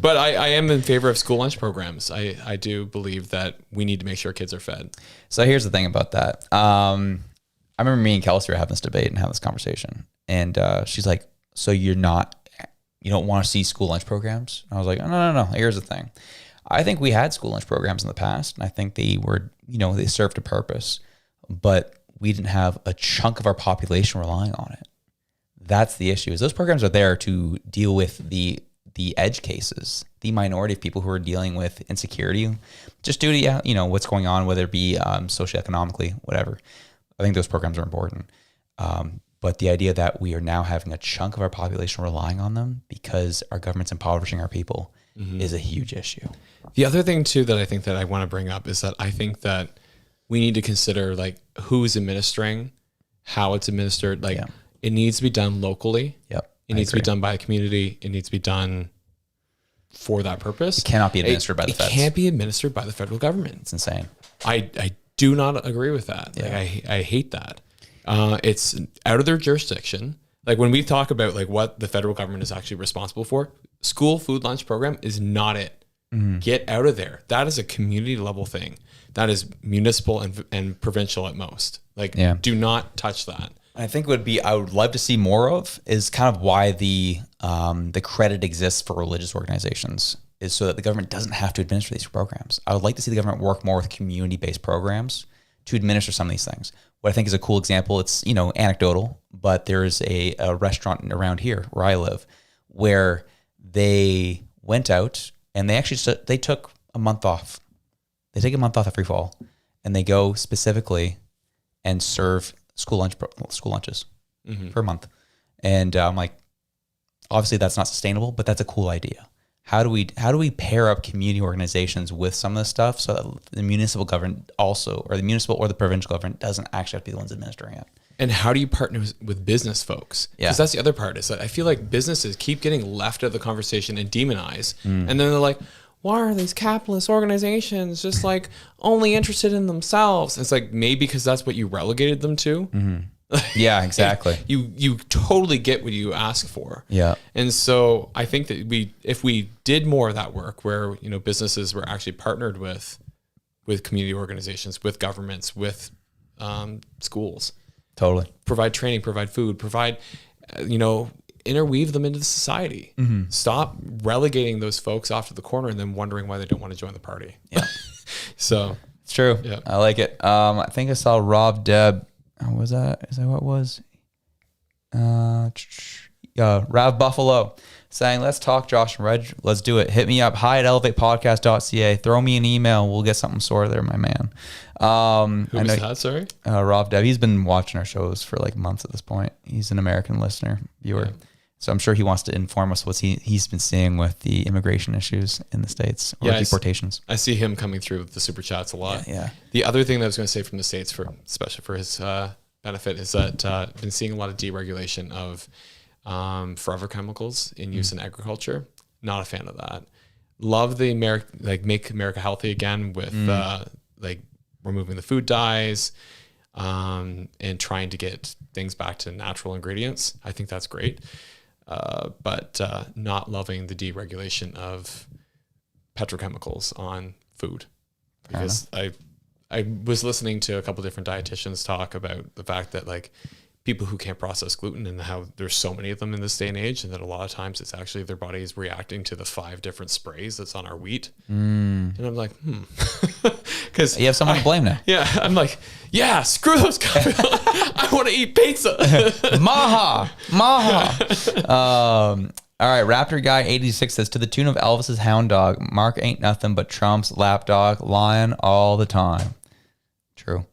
But I am in favor of school lunch programs. I do believe that we need to make sure kids are fed. So here's the thing about that. I remember me and Kelsey were having this debate and having this conversation. And she's like, so you don't want to see school lunch programs? And I was like, no. Here's the thing. I think we had school lunch programs in the past, and I think they were, they served a purpose, but we didn't have a chunk of our population relying on it. That's the issue. Is those programs are there to deal with the edge cases, the minority of people who are dealing with insecurity, just due to what's going on, whether it be socioeconomically, whatever. I think those programs are important. But the idea that we are now having a chunk of our population relying on them because our government's impoverishing our people is a huge issue. The other thing too that I think that I want to bring up is that I think that we need to consider like who's administering, how it's administered. Like it needs to be done locally. Yep. It needs to be done by a community. It needs to be done for that purpose. It cannot be administered by the feds. It can't be administered by the federal government. It's insane. I do not agree with that. Yeah. Like I hate that. It's out of their jurisdiction. Like when we talk about like what the federal government is actually responsible for, school food lunch program is not it. Get out of there. That is a community level thing. That is municipal and provincial at most. Like do not touch that. I think I would love to see more of is kind of why the credit exists for religious organizations is so that the government doesn't have to administer these programs. I would like to see the government work more with community-based programs to administer some of these things. What I think is a cool example, it's, anecdotal, but there's a restaurant around here where I live where they went out and they took a month off. They take a month off every fall and they go specifically and serve school lunches for a month. And I'm like, obviously that's not sustainable, but that's a cool idea. How do we pair up community organizations with some of this stuff so that the municipal government also, or the municipal or the provincial government doesn't actually have to be the ones administering it? And how do you partner with business folks? Because that's the other part is that I feel like businesses keep getting left out of the conversation and demonized. And then they're like, why are these capitalist organizations just like only interested in themselves? It's like maybe because that's what you relegated them to. Yeah, exactly. You totally get what you ask for. Yeah. And so I think that if we did more of that work where, businesses were actually partnered with community organizations, with governments, with schools. Totally. Provide training, provide food, interweave them into the society. Stop relegating those folks off to the corner and then wondering why they don't want to join the party. Yeah. So it's true. Yeah. I like it. I think I saw Rob Deb. Was that? Is that what it was? Rav Buffalo saying, let's talk, Josh and Reg. Let's do it. Hit me up. hi@elevatepodcast.ca. Throw me an email. We'll get something sorted there, my man. Who was that? Sorry? Rob Deb. He's been watching our shows for like months at this point. He's an American listener, viewer. So I'm sure he wants to inform us what he's been seeing with the immigration issues in the States or deportations. I see him coming through with the super chats a lot. Yeah. The other thing that I was going to say from the States, especially for his benefit, is that I've been seeing a lot of deregulation of forever chemicals in use in agriculture. Not a fan of that. Love the make America healthy again with like removing the food dyes and trying to get things back to natural ingredients. I think that's great. But not loving the deregulation of petrochemicals on food, because I was listening to a couple different dietitians talk about the fact that like people who can't process gluten and how there's so many of them in this day and age, and that a lot of times it's actually their body is reacting to the 5 different sprays that's on our wheat. And I'm like, because you have someone to blame now. Yeah, I'm like, yeah, screw those guys. I want to eat pizza. Maha. All right, Raptor Guy 86 says, to the tune of Elvis's hound dog, Mark ain't nothing but Trump's lapdog, lying all the time. True.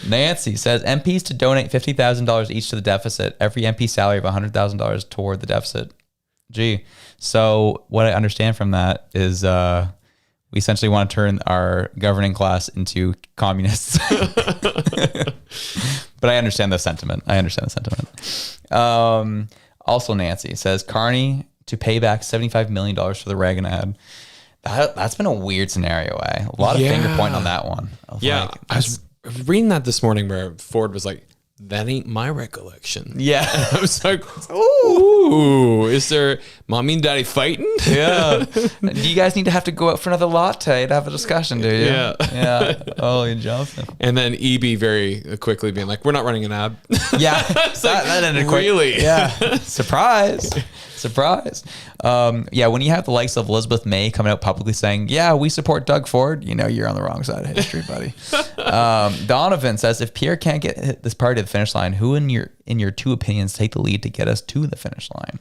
Nancy says, MPs to donate $50,000 each to the deficit. Every MP salary of $100,000 toward the deficit. Gee. So what I understand from that is we essentially want to turn our governing class into communists. But I understand the sentiment. Also, Nancy says, Carney to pay back $75 million for the Reagan ad. That's been a weird scenario, eh? A lot of finger pointing on that one. I was reading that this morning where Ford was like, that ain't my recollection. Yeah. I was like, ooh, is there mommy and daddy fighting? Yeah. Do you guys need to have to go out for another latte to have a discussion, do you? Yeah. Yeah. Holy Johnson. And then EB very quickly being like, we're not running an ad. Yeah. that ended quick. Really? Yeah. Surprise. Yeah, when you have the likes of Elizabeth May coming out publicly saying, yeah, we support Doug Ford, you know you're on the wrong side of history, buddy. Donovan says, if Pierre can't get this party to the finish line, who in your 2 opinions take the lead to get us to the finish line?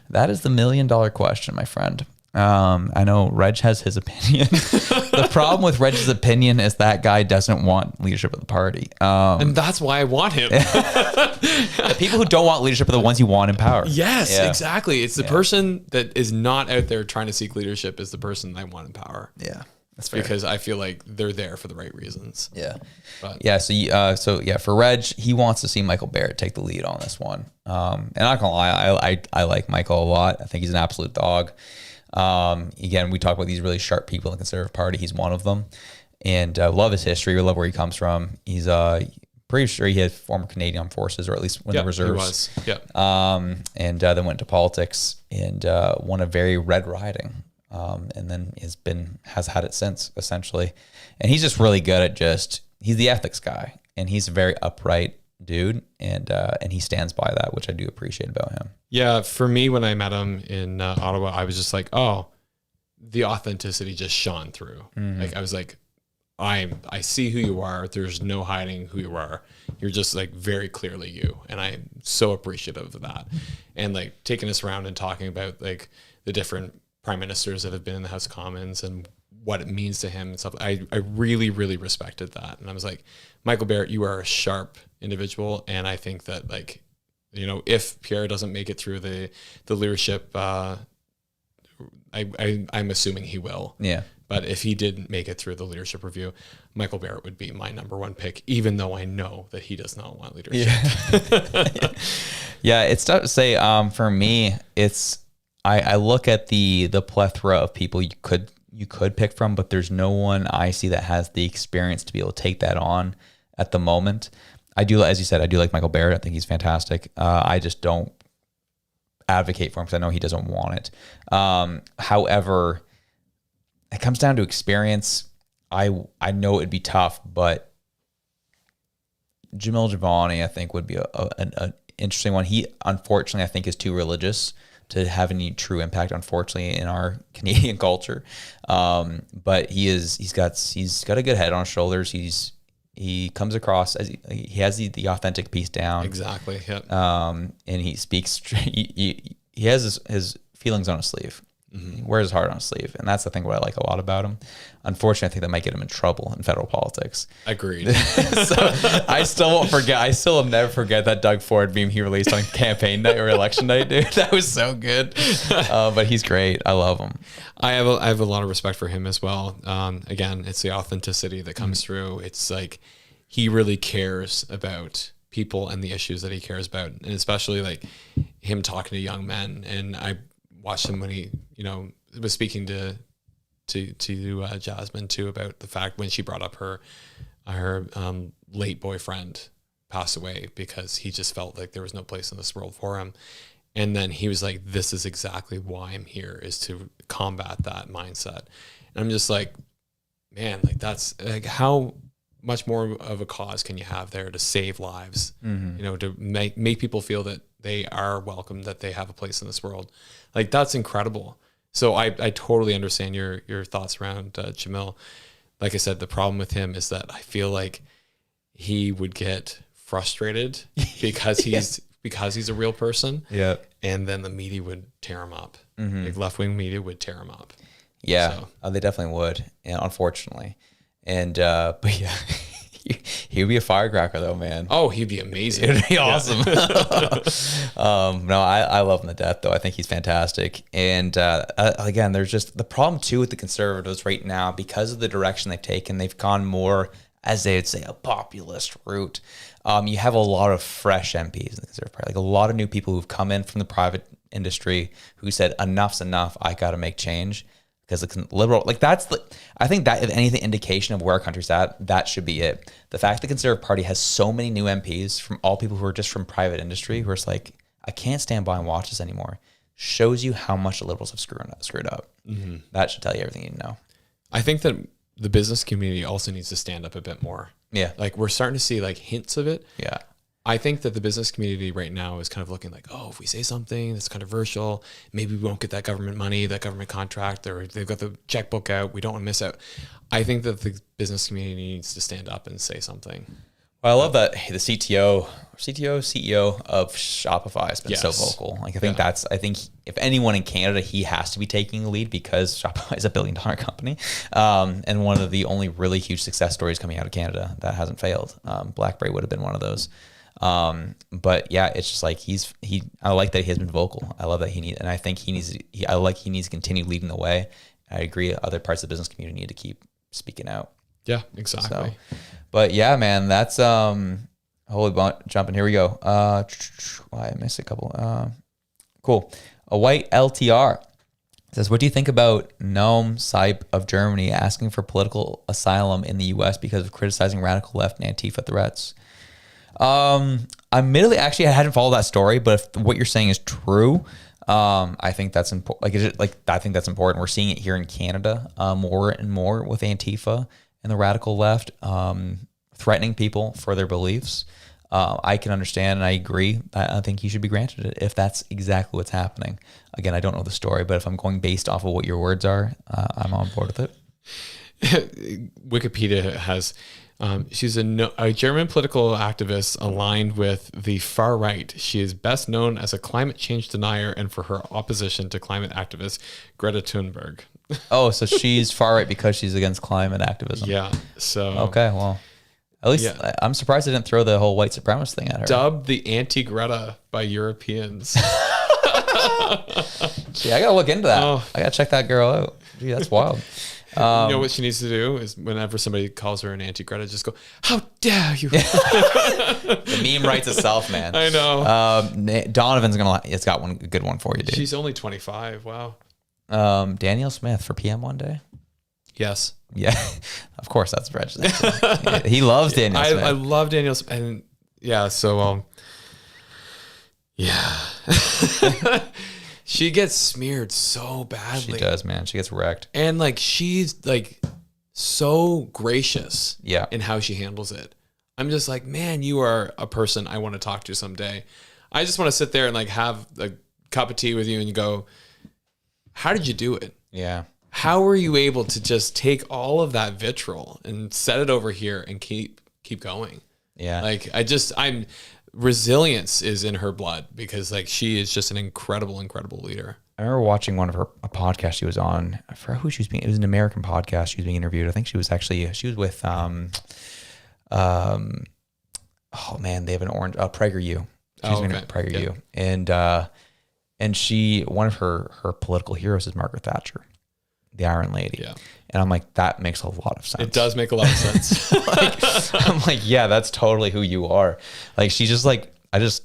That is the $1 million question, my friend. I know Reg has his opinion. The problem with Reg's opinion is that guy doesn't want leadership of the party. And that's why I want him. The people who don't want leadership are the ones you want in power. Yes, exactly. It's the person that is not out there trying to seek leadership is the person I want in power. Yeah. That's fair. Because I feel like they're there for the right reasons. Yeah. But. Yeah. So for Reg, he wants to see Michael Barrett take the lead on this one. And I'm not gonna lie, I like Michael a lot. I think he's an absolute dog. Again, we talk about these really sharp people in the Conservative Party. He's one of them, and love his history. We love where he comes from. He's pretty sure he had former Canadian forces, or at least in the reserves. He was. And then went to politics and won a very red riding. And then has had it since, essentially. And he's just really good at he's the ethics guy, and he's a very upright dude, and he stands by that, which I do appreciate about him. Yeah, for me, when I met him in Ottawa, I was just like, oh, the authenticity just shone through. Like I was like, I see who you are. There's no hiding who you are. You're just like very clearly you, and I'm so appreciative of that. And like taking us around and talking about like the different prime ministers that have been in the House of Commons and what it means to him and stuff. I really, really respected that. And I was like, Michael Barrett, you are a sharp individual. And I think that like, you know, if Pierre doesn't make it through the leadership, I'm assuming he will. Yeah. But if he didn't make it through the leadership review, Michael Barrett would be my number 1 pick, even though I know that he does not want leadership. Yeah, it's tough to say. For me, I look at the plethora of people you could pick from, but there's no one I see that has the experience to be able to take that on at the moment. I do, as you said, I do like Michael Barrett. I think he's fantastic. I just don't advocate for him because I know he doesn't want it. However, it comes down to experience. I know it'd be tough, but Jamil Javani, I think, would be an interesting one. He, unfortunately, I think is too religious to have any true impact, unfortunately, in our Canadian culture. But he's got a good head on his shoulders. He comes across as he has the authentic piece down. Exactly. Yeah. And he speaks. He has his feelings on his sleeve. He wears his heart on his sleeve, and that's the thing what I like a lot about him. Unfortunately, I think that might get him in trouble in federal politics. Agreed. So I still won't forget. I still will never forget that Doug Ford meme he released on campaign night or election night, dude. That was so good. But he's great. I love him. I have a lot of respect for him as well. Again, it's the authenticity that comes through. It's like he really cares about people and the issues that he cares about, and especially like him talking to young men. And I watched him when he, was speaking to Jasmine too about the fact when she brought up her late boyfriend passed away because he just felt like there was no place in this world for him. And then he was like, this is exactly why I'm here, is to combat that mindset. And I'm just like, man, like that's like how much more of a cause can you have there to save lives, to make people feel that they are welcome, that they have a place in this world. Like that's incredible. So I totally understand your thoughts around Jamil. Like I said, the problem with him is that I feel like he would get frustrated because he's a real person. Yeah. And then the media would tear him up. Like left-wing media would tear him up. Yeah. So. They definitely would, unfortunately. And but yeah, he would be a firecracker though, man. Oh, he'd be amazing. It'd be awesome. No, I love him to death though. I think he's fantastic. And again, there's just the problem too with the Conservatives right now, because of the direction they've taken. They've gone more, as they would say, a populist route. You have a lot of fresh MPs in the Conservative Party, like a lot of new people who've come in from the private industry who said enough's enough. I got to make change. Because the liberal, like I think that if anything indication of where our country's at, that should be it. The fact the Conservative Party has so many new MPs from all people who are just from private industry, who are just like, I can't stand by and watch this anymore, shows you how much the liberals have screwed up. That should tell you everything you need to know. I think that the business community also needs to stand up a bit more. Yeah. Like we're starting to see like hints of it. Yeah. I think that the business community right now is kind of looking like, oh, if we say something that's controversial, maybe we won't get that government money, that government contract, or they've got the checkbook out. We don't want to miss out. I think that the business community needs to stand up and say something. Well, I love that the CEO of Shopify has been so vocal. Like I think if anyone in Canada, he has to be taking the lead because Shopify is $1 billion company, and one of the only really huge success stories coming out of Canada that hasn't failed. BlackBerry would have been one of those. But yeah, it's just like I like that he has been vocal. I love that and I think he needs to continue leading the way. I agree. Other parts of the business community need to keep speaking out. Yeah, exactly. So, but yeah, man, that's holy jumping. Here we go. I missed a couple. Cool. A white LTR says, what do you think about Noam Saib of Germany asking for political asylum in the U.S. because of criticizing radical left and Antifa threats? Admittedly, actually, I hadn't followed that story, but if what you're saying is true, I think that's important. I think that's important. We're seeing it here in Canada, more and more with Antifa and the radical left, threatening people for their beliefs. I can understand and I agree. I think he should be granted it if that's exactly what's happening. Again, I don't know the story, but if I'm going based off of what your words are, I'm on board with it. Wikipedia has, she's a German political activist aligned with the far right. She is best known as a climate change denier and for her opposition to climate activist Greta Thunberg. Oh, so she's far right because she's against climate activism. Yeah. So okay, well, at least I'm surprised they didn't throw the whole white supremacist thing at her. Dubbed the anti-Greta by Europeans. Gee, I gotta look into that. I gotta check that girl out. Gee, that's wild. You know what she needs to do is whenever somebody calls her an anti-Greta, just go, "How dare you!" The meme writes itself, man. I know. Donovan's it's got a good one for you, dude. She's only 25. Wow. Daniel Smith for PM one day. Yes. Yeah. Of course, that's Reg. He loves Daniel Smith. I love Daniel Smith, and yeah. So yeah. She gets smeared so badly. She does, man. She gets wrecked. And like she's like so gracious in how she handles it. I'm just like, man, you are a person I want to talk to someday. I just want to sit there and like have a cup of tea with you and you go, how did you do it? Yeah. How were you able to just take all of that vitriol and set it over here and keep going? Yeah. Like resilience is in her blood because like she is just an incredible leader. I remember watching a podcast she was on. I forgot who she was being. It was an American podcast. She was being interviewed. I think she was with oh man, they have an orange PragerU. She's been at PragerU, and she, one of her political heroes is Margaret Thatcher, the Iron Lady. Yeah. And I'm like, that makes a lot of sense. It does make a lot of sense. I'm like, yeah, that's totally who you are. Like, she's just like, this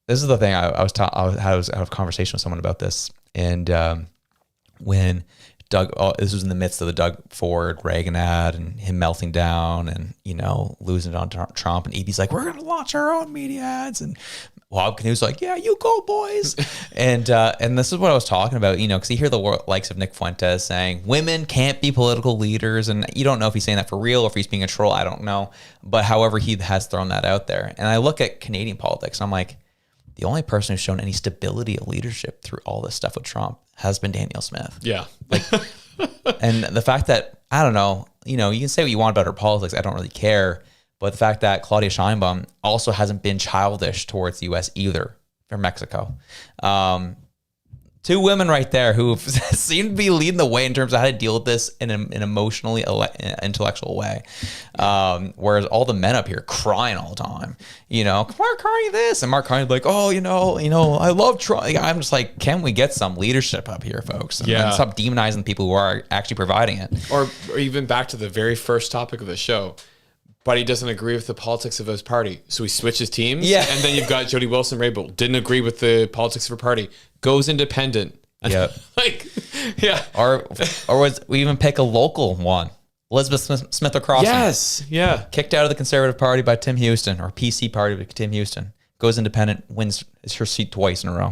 is the thing. I was out of conversation with someone about this. And when this was in the midst of the Doug Ford Reagan ad and him melting down and, losing it on Trump. And Edie's like, we're going to launch our own media ads. And Bob Canute's like, yeah, you go, boys. and this is what I was talking about, because you hear the likes of Nick Fuentes saying women can't be political leaders. And you don't know if he's saying that for real or if he's being a troll. I don't know. But however, he has thrown that out there. And I look at Canadian politics and I'm like, the only person who's shown any stability of leadership through all this stuff with Trump has been Danielle Smith. Yeah. And the fact that, I don't know, you can say what you want about her politics. I don't really care. But the fact that Claudia Sheinbaum also hasn't been childish towards the U.S. either, or Mexico. Two women right there who seem to be leading the way in terms of how to deal with this in an emotionally intellectual way. Whereas all the men up here crying all the time, Mark Carney this, and Mark Carney's like, oh, I love Trump. I'm just like, can we get some leadership up here, folks? And stop demonizing people who are actually providing it. Or even back to the very first topic of the show. But he doesn't agree with the politics of his party. So he switches teams. Yeah. And then you've got Jody Wilson-Raybould. Didn't agree with the politics of her party. Goes independent. Yeah. Yeah. Or we even pick a local one. Elizabeth Smith O'Cross. Yes. Yeah. Kicked out of the Conservative Party by Tim Houston, or PC Party by Tim Houston. Goes independent, wins her seat twice in a row.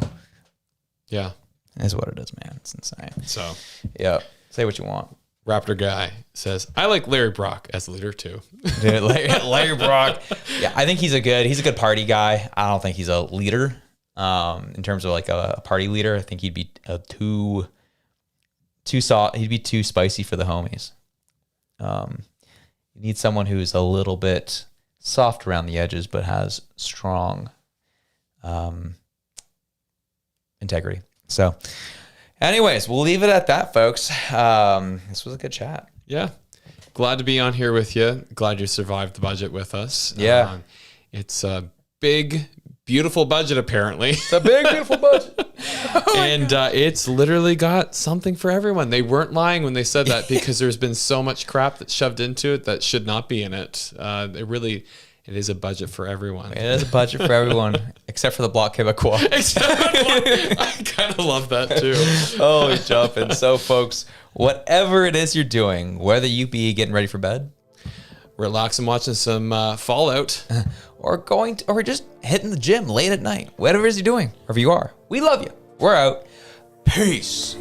Yeah. Is what it is, man. It's insane. So. Yeah. Say what you want. Raptor guy says, I like Larry Brock as leader too. Dude, Larry Brock. Yeah, I think he's a good party guy. I don't think he's a leader. In terms of like a party leader, I think he'd be too soft. He'd be too spicy for the homies. You need someone who's a little bit soft around the edges, but has strong integrity. So anyways, we'll leave it at that, folks. This was a good chat. Yeah. Glad to be on here with you. Glad you survived the budget with us. Yeah. It's a big, beautiful budget, apparently. It's a big, beautiful budget. And it's literally got something for everyone. They weren't lying when they said that, because there's been so much crap that's shoved into it that should not be in it. It is a budget for everyone. It is a budget for everyone, except for the Bloc Québécois. I kind of love that too. Oh, jumping. So, folks, whatever it is you're doing, whether you be getting ready for bed, relaxing, watching some Fallout, or or just hitting the gym late at night, whatever it is you're doing, wherever you are, we love you. We're out. Peace.